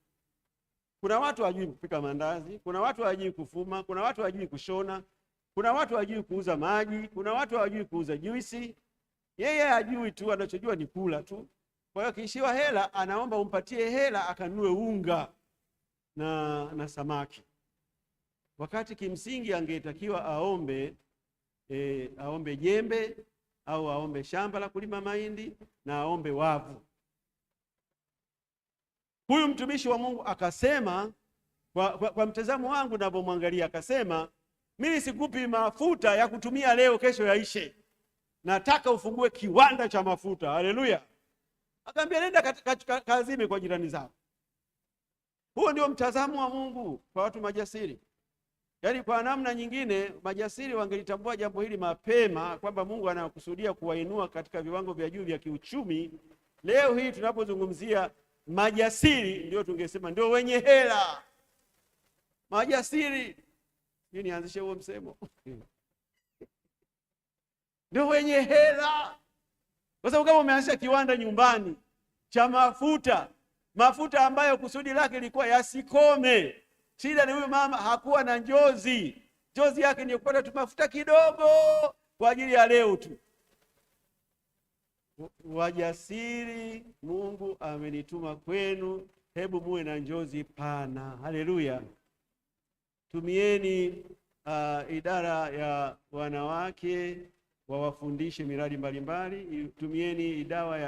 Kuna watu hawajui kupika mandazi, kuna watu hawajui kufuma, kuna watu hawajui kushona, kuna watu hawajui kuuza maji, kuna watu hawajui kuuza juisi. Yeye hajui tu, anachojua ni kula tu. Kwa hiyo kiishiwa hela anaomba umpatie hela akanunue unga na samaki, wakati kimsingi angetakiwa aombe jembe au aombe shamba la kulima mahindi na aombe wavu. Huyu mtumishi wa Mungu akasema, kwa mtazamo wangu ninapomwangalia, akasema mimi sikupi mafuta ya kutumia leo, kesho yaishe, nataka ufungue kiwanda cha mafuta. Haleluya! Akamwambia nenda kazime kwa jirani zako. Huo ndio mtazamo wa Mungu kwa watu majasiri. Yaani kwa namna nyingine majasiri wangelitambua jambo hili mapema, kwamba Mungu anakusudia kuwainua katika viwango vya juu vya kiuchumi. Leo hii tunapozungumzia majasiri, ndio tungesema ndio wenye hela. Majasiri, hii nianzishe huo msemo ndio wenye hela. Kwa sababu kama umeanzisha kiwanda nyumbani cha mafuta ambayo kusudi lake lilikuwa yasikome. Shida ni huyu mama hakuwa na njozi yake ni kupata tu mafuta kidogo kwa ajili ya leo tu. Wajasiri, Mungu amenituma kwenu, hebu muwe na njozi pana. Haleluya! Tumieni idara ya wanawake wawafundishe miradi mbalimbali. Tumieni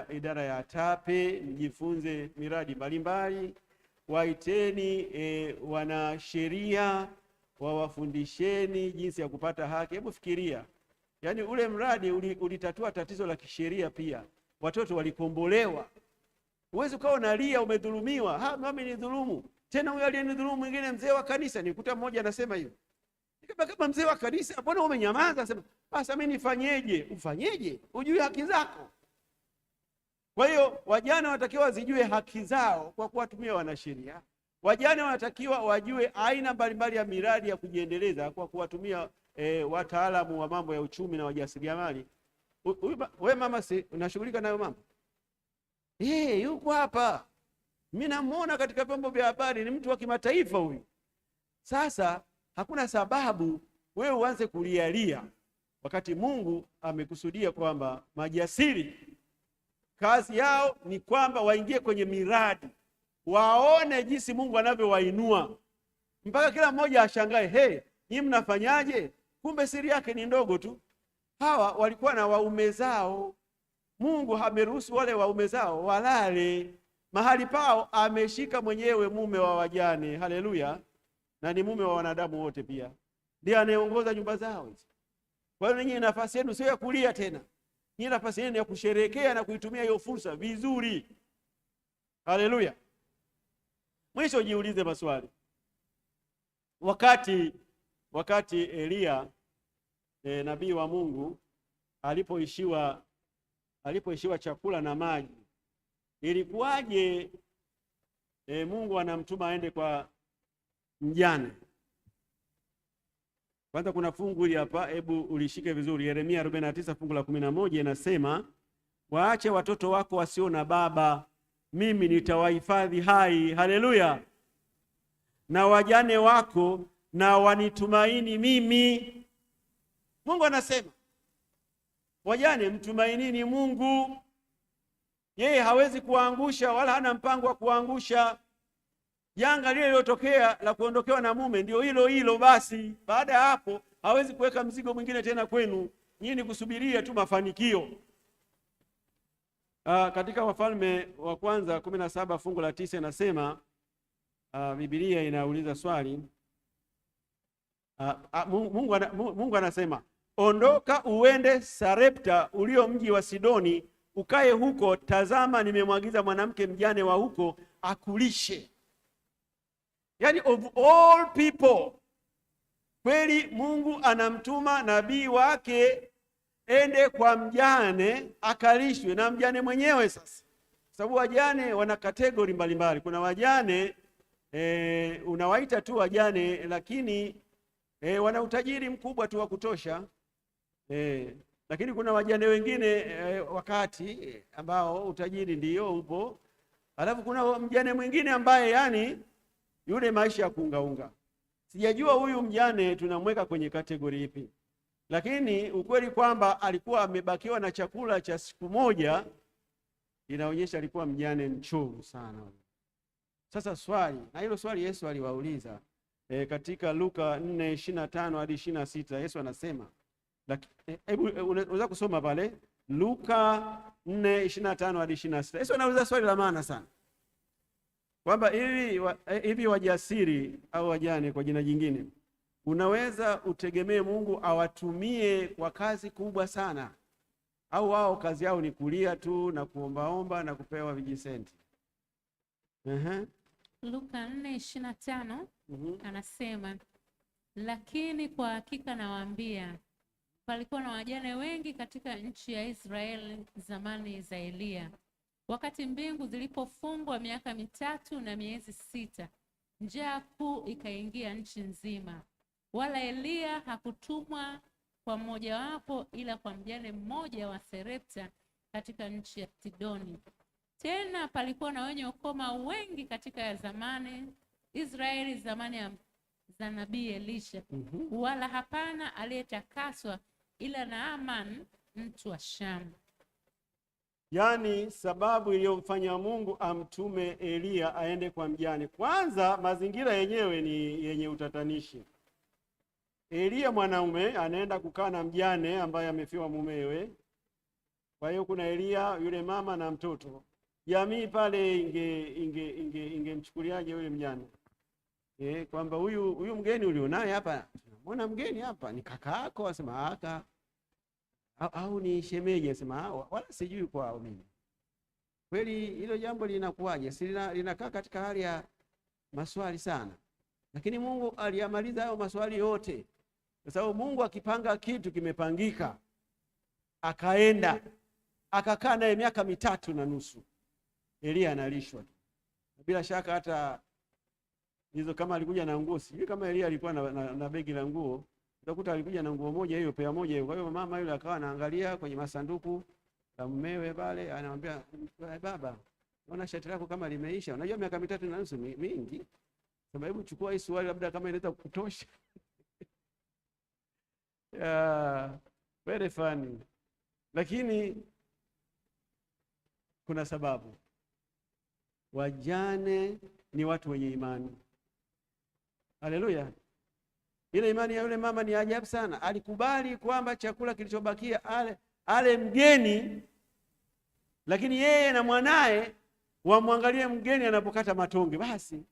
idara ya TAPE mjifunze miradi mbalimbali. Waiteni wanasheria wawafundisheni jinsi ya kupata haki. Hebu fikiria, yaani ule mradi ulitatua tatizo la kisheria pia. Watoto walikombolewa. Huwezi ukawa unalia umedhulumiwa, mimi ni dhulumu. Tena huyo aliyenidhulumu mwingine mzee wa kanisa. Nikuta mmoja anasema hiyo. Kama mzee wa kanisa, mbona umenyamaza? Anasema, "Sasa mimi nifanyeje?" Ufanyeje? Ujue haki zako. Kwa hiyo wajane wanatakiwa wazijue haki zao kwa kuwatumia wanasheria. Wajane wanatakiwa wajue aina mbalimbali ya miradi ya kujiendeleza kwa kuwatumia wataalamu wa mambo ya uchumi na wajasiriamali. Wewe mama, si unashughulika nayo mama? Yuko hapa. Mimi namuona katika vyombo vya habari, ni mtu wa kimataifa huyu. Sasa hakuna sababu wewe uanze kulialia wakati Mungu amekusudia kwamba majasiri kazi yao ni kwamba waingie kwenye miradi, waone jinsi Mungu anavyowainua mpaka kila mmoja ashangae, nyinyi mnafanyaje? Kumbe siri yake ni ndogo tu. Hawa walikuwa na waume zao. Mungu hameruhusu wale waume zao walale mahali pao, ameshika mwenyewe mume wa wajane. Haleluya! Na ni mume wa wanadamu wote pia, ndiye anayeongoza nyumba zao hizo. Kwa hiyo ninyi nafasi yenu sio ya kulia tena, ninyi nafasi yenu ya kusherehekea na kuitumia hiyo fursa vizuri. Haleluya! Mwisho jiulize maswali. Wakati Elia nabii wa Mungu alipoishiwa chakula na maji, ilikuwaje Mungu anamtuma aende kwa mjane? Kwanza kuna fungu hili hapa, hebu ulishike vizuri. Yeremia 49 fungu la 11 inasema, waache watoto wako wasio na baba, mimi nitawahifadhi hai. Haleluya! Na wajane wako na wanitumaini mimi. Mungu anasema wajane mtumainini Mungu. Yeye hawezi kuangusha wala hana mpango wa kuangusha. Janga lile lilotokea la kuondokewa na mume ndio hilo basi. Baada ya hapo hawezi kuweka mzigo mwingine tena kwenu. Nyinyi ni kusubiria tu mafanikio. Katika Wafalme wa kwanza 17 fungu la 9 inasema, Biblia inauliza swali. Mungu anasema, ondoka uende Sarepta ulio mji wa Sidoni, ukae huko. Tazama, nimemwagiza mwanamke mjane wa huko akulishe. Yaani of all people, kweli Mungu anamtuma nabii wake ende kwa mjane akalishwe na mjane mwenyewe. Sasa sababu wajane wana kategori mbalimbali. Kuna wajane unawaita tu wajane, lakini wana utajiri mkubwa tu wa kutosha. Lakini kuna wajane wengine wakati ambao utajiri ndio upo, alafu kuna mjane mwingine ambaye yani yule maisha ya kuungaunga. Sijajua huyu mjane tunamweka kwenye kategori ipi, lakini ukweli kwamba alikuwa amebakiwa na chakula cha siku moja inaonyesha alikuwa mjane mchovu sana. Sasa swali, na hilo swali Yesu aliwauliza katika Luka 4:25 hadi 26. Yesu anasema, hebu unaweza kusoma pale Luka 4:25 hadi 26. Yesu anauliza swali la maana sana, kwamba hivi wajasiri au wajane kwa jina jingine, unaweza utegemee Mungu awatumie kwa kazi kubwa sana, au wao kazi yao ni kulia tu na kuombaomba na kupewa vijisenti? Luka 4:25 anasema, lakini kwa hakika nawaambia, palikuwa na wajane wengi katika nchi ya Israeli zamani za Eliya, wakati mbingu zilipofungwa miaka 3 na miezi 6, njaa kuu ikaingia nchi nzima, wala Eliya hakutumwa kwa mmojawapo ila kwa mjane mmoja wa Sarepta katika nchi ya Sidoni. Tena palikuwa na wenye ukoma wengi katika zamani Israeli zamani za nabii Elisha, wala hapana aliyetakaswa ila Naaman mtu wa Shamu. Yaani sababu iliyomfanya Mungu amtume Eliya aende kwa mjane, kwanza mazingira yenyewe ni yenye utatanishi. Eliya mwanaume anaenda kukaa na mjane ambaye amefiwa mumewe. Kwa hiyo kuna Eliya, yule mama na mtoto. Jamii pale ingemchukuliaje yule mjane? Kwamba huyu mgeni ulionaye hapa, tunamwona mgeni hapa ni kaka yako, asema aka au ni shemeji, asema wala sijui kwao mimi. Kweli hilo jambo linakuwaje? Si linakaa katika hali ya maswali sana. Lakini Mungu aliyamaliza hayo maswali yote, kwa sababu Mungu akipanga kitu kimepangika. Akaenda akakaa naye miaka 3.5. Eliya analishwa. Bila shaka hata hizo, kama alikuja na nguo, sijui kama Eliya alikuwa na begi la nguo, utakuta alikuja na nguo moja hiyo, pea moja hiyo. Kwa hiyo mama yule akawa anaangalia kwenye masanduku la mumewe pale, anamwambia baba, naona shati lako kama limeisha. Unajua miaka 3.5 mingi. Sema hebu chukua hii suali, labda kama inaweza kutosha. Very funny. Lakini kuna sababu. Wajane ni watu wenye imani. Haleluya. Ile imani ya yule mama ni ajabu sana. Alikubali kwamba chakula kilichobakia ale mgeni, lakini yeye na mwanae wamwangalie mgeni anapokata matonge. Basi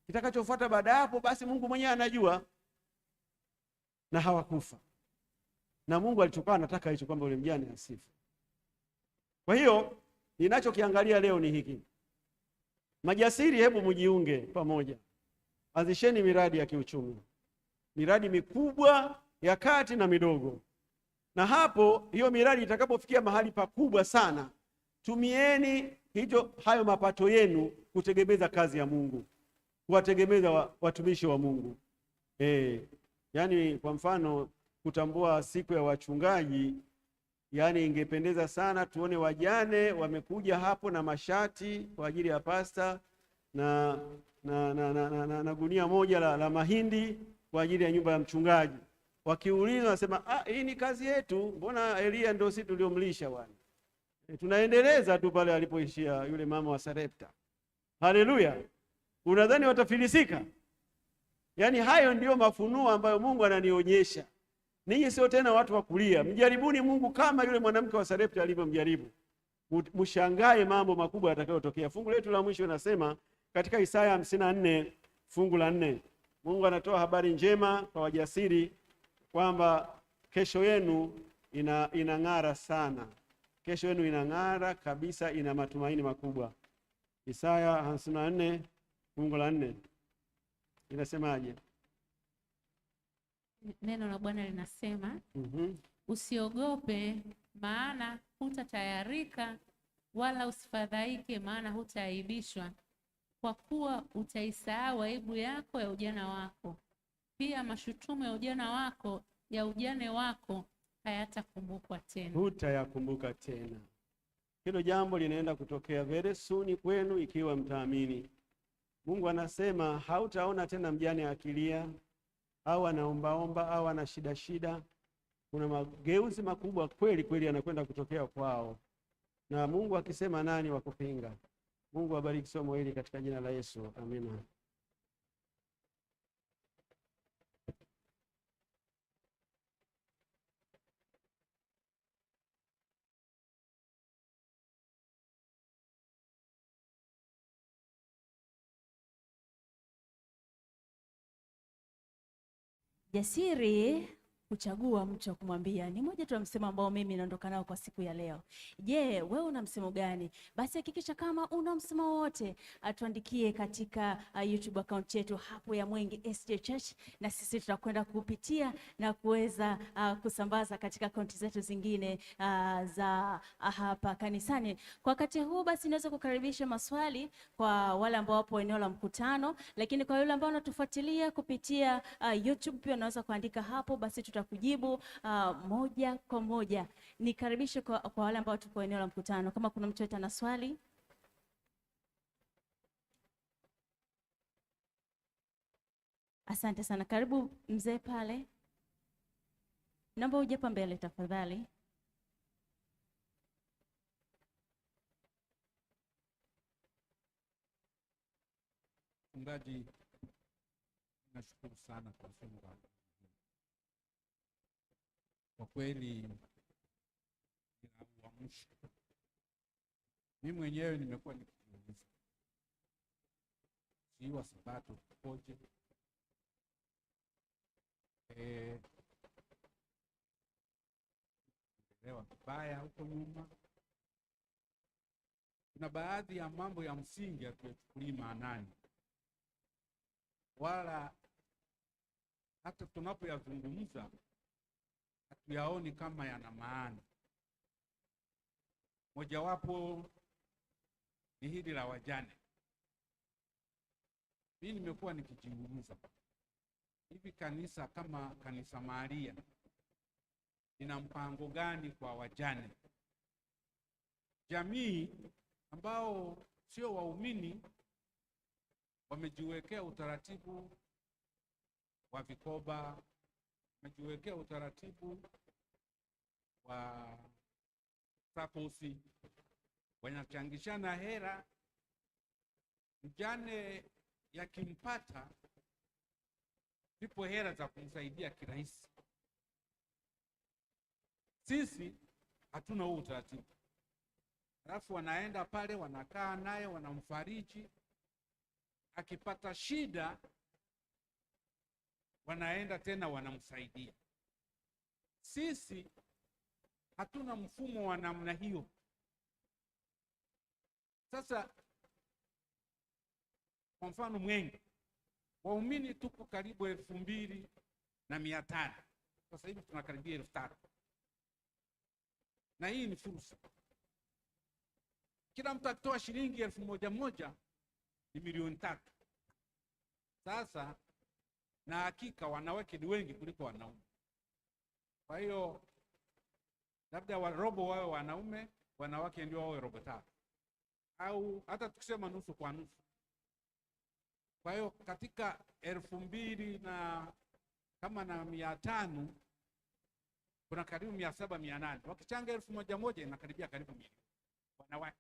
kitakachofuata baada hapo, basi Mungu mwenyewe anajua. Na hawakufa. Na Mungu alichokuwa anataka hicho, kwamba yule mjane asife. Kwa hiyo ninachokiangalia leo ni hiki. Majasiri, hebu mjiunge pamoja. Anzisheni miradi ya kiuchumi. Miradi mikubwa, ya kati na midogo. Na hapo hiyo miradi itakapofikia mahali pakubwa sana, tumieni hayo mapato yenu kutegemeza kazi ya Mungu, kuwategemeza watumishi wa Mungu. Yaani kwa mfano kutambua siku ya wachungaji, yaani ingependeza sana tuone wajane wamekuja hapo na mashati kwa ajili ya pasta na gunia moja la mahindi kwa ajili ya nyumba ya mchungaji. Wakiulizwa wanasema hii ni kazi yetu, mbona Eliya ndio sisi tuliomlisha bwana. Tunaendeleza tu pale alipoishia yule mama wa Sarepta. Haleluya. Unadhani watafilisika? Yaani hayo ndiyo mafunuo ambayo Mungu ananionyesha. Ninyi sio tena watu wa kulia. Mjaribuni Mungu kama yule mwanamke wa Sarepta alivyomjaribu. Mshangae mambo makubwa yatakayotokea. Fungu letu la mwisho linasema katika Isaya 54 fungu la 4. Mungu anatoa habari njema kwa wajasiri kwamba kesho yenu inang'ara sana. Kesho yenu inang'ara kabisa, ina matumaini makubwa. Isaya 54 fungu la 4. Inasemaje? Neno la Bwana linasema, usiogope maana hutatayarika, wala usifadhaike maana hutaaibishwa, kwa kuwa utaisahau aibu yako ya ujana wako, pia mashutumu ya ujana wako ya ujane wako hayatakumbukwa tena. Hutayakumbuka tena. Hilo jambo linaenda kutokea very soon kwenu ikiwa mtaamini. Mungu anasema hautaona tena mjane akilia au anaombaomba au ana shida. Kuna mageuzi makubwa kweli kweli yanakwenda kutokea kwao, na Mungu akisema nani wa kupinga? Mungu abariki somo hili katika jina la Yesu, amina. Jasiri kuchagua mtu wa kumwambia ni moja tu ya msemo ambao mimi naondoka nao kwa siku ya leo. Je, wewe una msemo gani? Basi hakikisha kama una msemo wote atuandikie katika YouTube account yetu hapo ya Mwenge SDA Church, na sisi tutakwenda kupitia na kuweza kusambaza katika akaunti zetu zingine za hapa kanisani. Kwa wakati huu basi naweza kukaribisha maswali kwa wale ambao wapo eneo la mkutano, lakini kwa yule ambao wanatufuatilia kupitia YouTube pia unaweza kuandika hapo, basi tutakujibu moja kwa moja. Nikaribishe kwa wale ambao tuko eneo la mkutano, kama kuna mtu ana swali. Asante sana. Karibu mzee pale. Naomba uje hapa mbele tafadhali. Mchungaji, nashukuru sana kwa somo lako. Kwa kweli linauamsha. Mimi mwenyewe nimekuwa nikijiuliza, siwa Sabato koje? Elewa vibaya huko nyuma. Kuna baadhi ya mambo ya msingi hatuyachukulii maanani, wala hata tunapoyazungumza hatuyaoni kama yana maana. Mojawapo ni hili la wajane. Mimi nimekuwa nikijiuliza, hivi kanisa kama kanisa Maria ina mpango gani kwa wajane? Jamii ambao sio waumini wamejiwekea utaratibu wa vikoba, wamejiwekea utaratibu wa sakosi, wanachangishana hera. Mjane yakimpata zipo hera za kumsaidia kirahisi. Sisi hatuna huo utaratibu. Alafu wanaenda pale, wanakaa naye, wanamfariji. Akipata shida wanaenda tena wanamsaidia. Sisi hatuna mfumo wa namna hiyo. Sasa kwa mfano Mwenge, waumini tupo karibu 2,500. Sasa hivi tunakaribia 3,000. Na hii ni fursa. Kila mtu akitoa shilingi 1,000 ni milioni 3. Sasa na hakika wanawake ni wengi kuliko wanaume. Kwa hiyo labda robo wawe wanaume, wanawake ndio wawe robo 3, au hata tukisema nusu kwa nusu. Kwa hiyo katika 2,500 kuna karibu 700, 800. Wakichanga 1,000 inakaribia karibu milioni wanawake.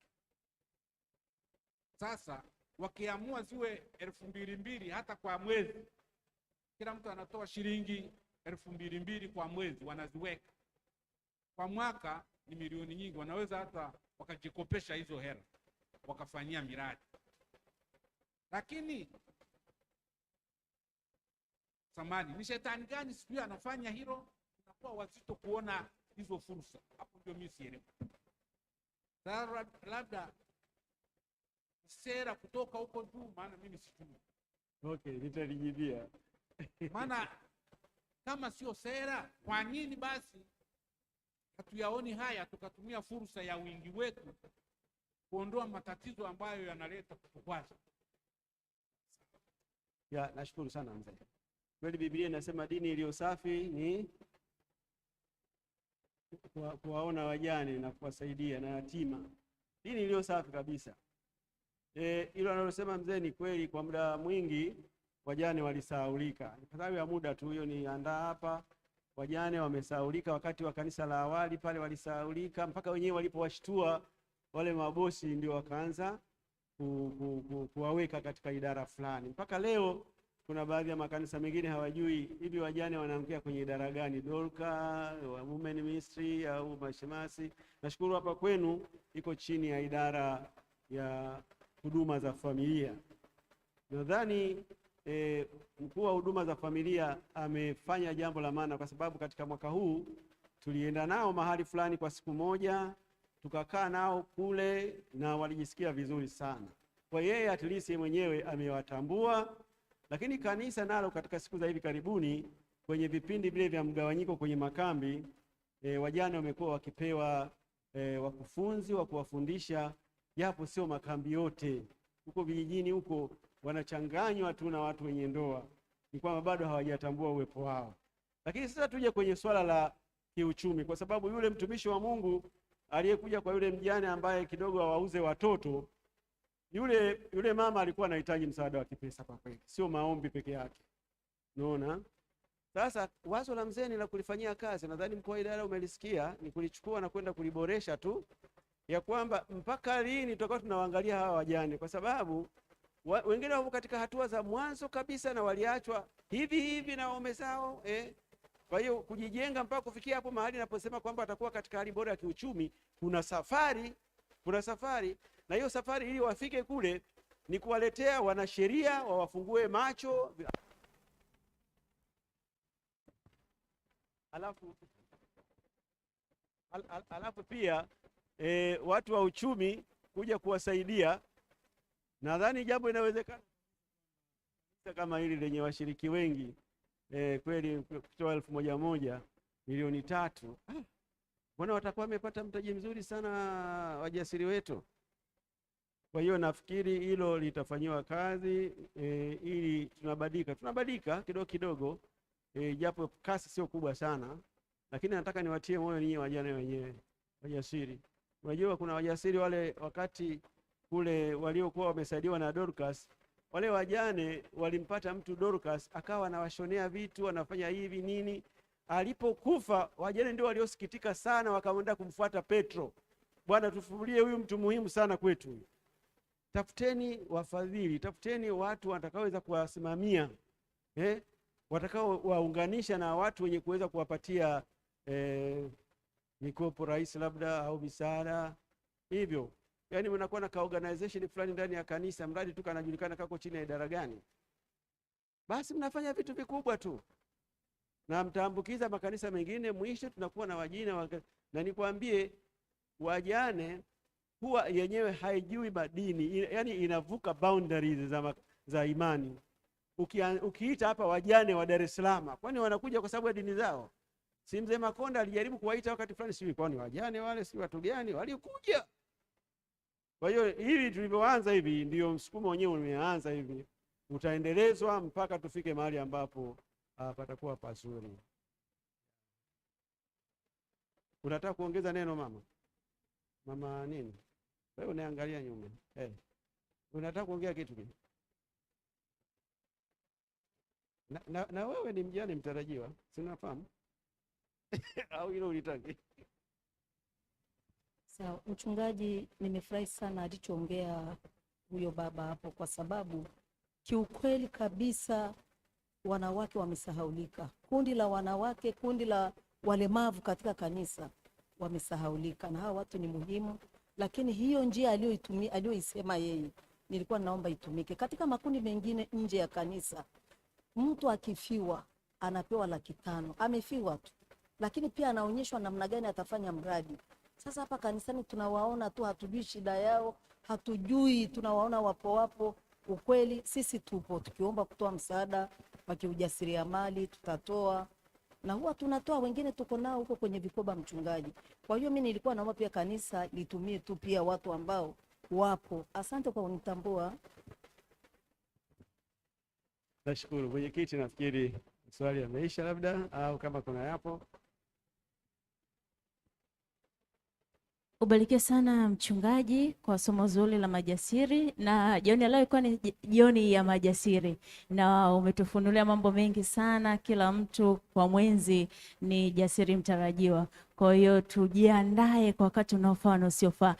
Sasa wakiamua ziwe 2,200 hata kwa mwezi, kila mtu anatoa shilingi 2,200 kwa mwezi, wanaziweka kwa mwaka, ni milioni nyingi. Wanaweza hata wakajikopesha hizo hela wakafanyia miradi. Lakini samani, ni shetani gani sijui anafanya hilo? Inakuwa wazito kuona hizo fursa. Hapo ndio mimi sielewi. Labda sera kutoka huko juu, maana mimi sijui. Okay, nitalijibia. Maana kama sio sera, kwa nini basi hatuyaoni haya tukatumia fursa ya wingi wetu kuondoa matatizo ambayo yanaleta kutukwaza? Ya, nashukuru sana mzee. Kweli Biblia inasema dini iliyo safi ni kuwaona wajane na kuwasaidia na yatima. Dini iliyo safi kabisa. Hilo analosema mzee ni kweli. Kwa muda mwingi wajane walisahaulika. Kwa sababu ya muda tu, hiyo ni andaa hapa. Wajane wamesahaulika wakati wa kanisa la awali pale, walisahaulika mpaka wenyewe walipowashtua wale mabosi ndio wakaanza kuwaweka katika idara fulani. Mpaka leo kuna baadhi ya makanisa mengine hawajui hivi wajane wanaangukia kwenye idara gani, Dorka, Women Ministry au mashemasi. Nashukuru hapa kwenu iko chini ya idara ya huduma za familia. Nadhani mkuu wa huduma za familia amefanya jambo la maana, kwa sababu katika mwaka huu tulienda nao mahali fulani kwa siku moja, tukakaa nao kule na walijisikia vizuri sana. Kwa yeye at least mwenyewe amewatambua. Lakini kanisa nalo katika siku za hivi karibuni kwenye vipindi vile vya mgawanyiko kwenye makambi, wajane wamekuwa wakipewa wakufunzi wa kuwafundisha, japo sio makambi yote. Huko vijijini huko wanachanganywa tu na watu wenye ndoa, ni kwamba bado hawajatambua uwepo wao. Lakini sasa tuje kwenye swala la kiuchumi, kwa sababu yule mtumishi wa Mungu aliyekuja kwa yule mjane ambaye kidogo hawauze watoto, yule mama alikuwa anahitaji msaada wa kipesa kwa kweli, sio maombi peke yake. Unaona? Sasa wazo la mzee ni la kulifanyia kazi. Nadhani mkuu wa idara umelisikia, ni kulichukua na kwenda kuliboresha tu, ya kwamba mpaka lini tutakuwa tunawaangalia hawa wajane, kwa sababu wengine wako katika hatua za mwanzo kabisa na waliachwa hivi hivi na waume zao. Kwa hiyo kujijenga mpaka kufikia hapo mahali naposema kwamba atakuwa katika hali bora ya kiuchumi, kuna safari. Na hiyo safari ili wafike kule ni kuwaletea wanasheria wawafungue macho. Alafu pia watu wa uchumi kuja kuwasaidia. Nadhani jambo inawezekana kama hili lenye washiriki wengi, kweli kutoa 1,000 milioni 3. Mbona watakuwa wamepata mtaji mzuri sana wajasiri wetu. Kwa hiyo nafikiri hilo litafanyiwa kazi, ili tunabadilika kidogo kidogo, japo kasi sio kubwa sana. Lakini nataka niwatie moyo ninyi wajane wenyewe, wajasiri. Unajua kuna wajasiri wale wakati kule waliokuwa wamesaidiwa na Dorcas, wale wajane walimpata mtu Dorcas akawa anawashonea vitu, anafanya hivi nini. Alipokufa wajane ndio waliosikitika sana, wakaenda kumfuata Petro, Bwana tufufulie huyu mtu muhimu sana kwetu. Tafuteni wafadhili, tafuteni watu watakaoweza kuwasimamia, watakao waunganisha na watu wenye kuweza kuwapatia mikopo rahisi labda au misaada hivyo. Yaani mnakuwa na organization fulani ndani ya kanisa, mradi tu kanajulikana kako chini ya idara gani, basi mnafanya vitu vikubwa tu na mtaambukiza makanisa mengine. Mwisho tunakuwa na wajina na nikwambie, wajane huwa yenyewe haijui madini, yani inavuka boundaries za imani. Ukiita hapa wajane wa Dar es Salaam, kwani wanakuja kwa sababu ya dini zao? Si mzee Makonda alijaribu kuwaita wakati fulani, sio kwani wajane wale si watu gani walikuja? Kwa hiyo hivi tulivyoanza hivi ndio msukumo wenyewe umeanza hivi, utaendelezwa mpaka tufike mahali ambapo patakuwa pazuri. Unataka kuongeza neno mama? Mama nini? Wewe unaangalia nyuma. Unataka kuongea kitu gani? Na wewe ni mjane mtarajiwa, si unafahamu? Au hilo ulitaki? Sawa, mchungaji, nimefurahi sana alichoongea huyo baba hapo, kwa sababu kiukweli kabisa wanawake wamesahaulika. Kundi la wanawake, kundi la walemavu katika kanisa wamesahaulika, na hawa watu ni muhimu. Lakini hiyo njia aliyoisema yeye, nilikuwa naomba itumike katika makundi mengine nje ya kanisa. Mtu akifiwa anapewa 500,000, amefiwa tu, lakini pia anaonyeshwa namna gani atafanya mradi. Sasa hapa kanisani tunawaona tu, hatujui shida yao, hatujui, tunawaona wapo. Ukweli sisi tupo tukiomba kutoa msaada wa kiujasiriamali, tutatoa, na huwa tunatoa, wengine tuko nao huko kwenye vikoba, mchungaji. Kwa hiyo mimi nilikuwa naomba pia kanisa litumie tu pia watu ambao wapo. Asante kwa kunitambua. Nashukuru mwenyekiti, nafikiri swali yameisha labda, au kama kuna yapo. Ubarikiwe sana mchungaji kwa somo zuri la majasiri, na jioni leo ilikuwa ni jioni ya majasiri na umetufunulia mambo mengi sana. Kila mtu kwa mwenzi ni jasiri mtarajiwa, kwa hiyo tujiandae kwa wakati unaofaa na usiofaa.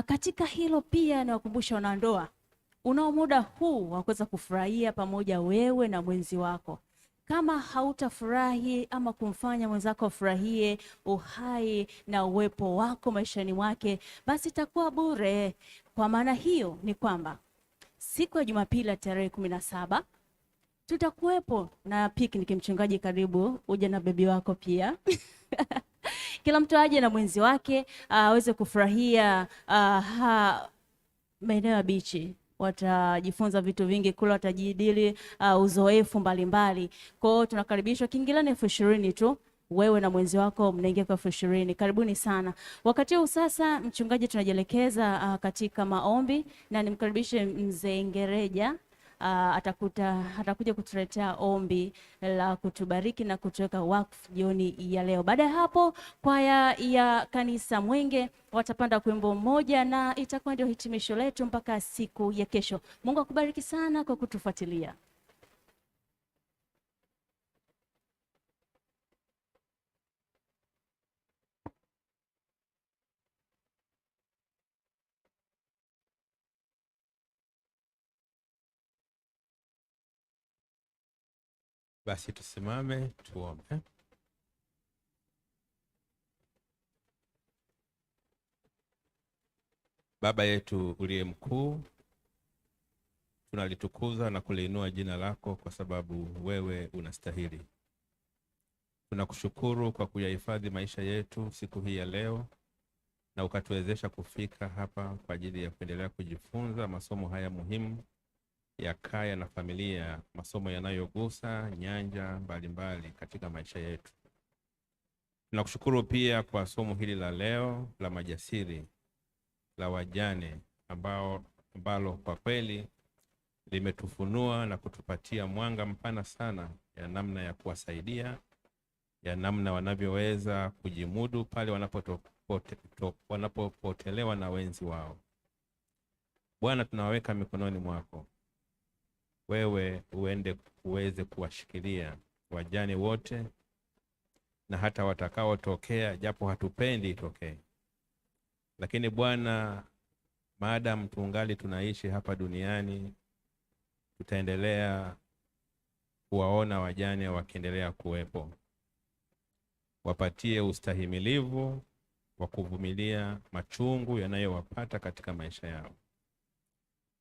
Katika hilo pia nawakumbusha wanandoa, unao muda huu wa kuweza kufurahia pamoja wewe na mwenzi wako. Kama hautafurahi ama kumfanya mwenzako afurahie uhai na uwepo wako maishani mwake, basi itakuwa bure. Kwa maana hiyo ni kwamba siku ya Jumapili tarehe 17 tutakuwepo na picnic. Mchungaji, karibu uje na bebi wako pia. Kila mtu aje na mwenzi wake aweze kufurahia maeneo ya bichi. Watajifunza vitu vingi kule, watajidili uzoefu mbalimbali. Kwa hiyo tunakaribishwa, kiingilio ni 20,000 tu. Wewe na mwenzi wako mnaingia kwa 20,000. Karibuni sana. Wakati huu sasa, mchungaji, tunajielekeza katika maombi, na nimkaribishe mzee Ngereja. Atakuja kutuletea ombi la kutubariki na kutuweka wakfu jioni ya leo. Baada ya hapo, kwaya ya kanisa Mwenge watapanda wimbo mmoja, na itakuwa ndio hitimisho letu mpaka siku ya kesho. Mungu akubariki sana kwa kutufuatilia. Basi tusimame tuombe. Baba yetu uliye mkuu, tunalitukuza na kuliinua jina lako kwa sababu wewe unastahili. Tunakushukuru kwa kuyahifadhi maisha yetu siku hii ya leo, na ukatuwezesha kufika hapa kwa ajili ya kuendelea kujifunza masomo haya muhimu ya kaya na familia, masomo yanayogusa nyanja mbalimbali katika maisha yetu. Tunakushukuru pia kwa somo hili la leo la majasiri, la wajane, ambalo kwa kweli limetufunua na kutupatia mwanga mpana sana ya namna ya kuwasaidia, ya namna wanavyoweza kujimudu pale wanapopotelewa na wenzi wao. Bwana, tunawaweka mikononi mwako. Wewe uweze kuwashikilia wajane wote na hata watakaotokea, japo hatupendi itokee. Lakini Bwana, maadamu tungali tunaishi hapa duniani, tutaendelea kuwaona wajane wakiendelea kuwepo. Wapatie ustahimilivu wa kuvumilia machungu yanayowapata katika maisha yao.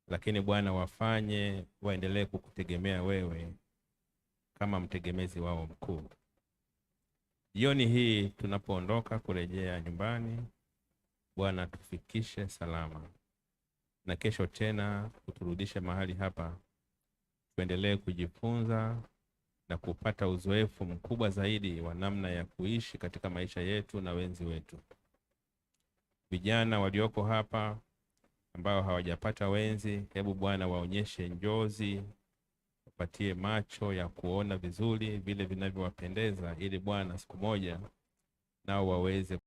Lakini Bwana, wafanye waendelee kukutegemea wewe kama mtegemezi wao mkuu. Jioni hii tunapoondoka kurejea nyumbani, Bwana, tufikishe salama, na kesho tena uturudishe mahali hapa, tuendelee kujifunza na kupata uzoefu mkubwa zaidi wa namna ya kuishi katika maisha yetu na wenzi wetu. Vijana walioko hapa ambao hawajapata wenzi, hebu Bwana waonyeshe njozi, wapatie macho ya kuona vizuri vile vinavyowapendeza, ili Bwana siku moja nao waweze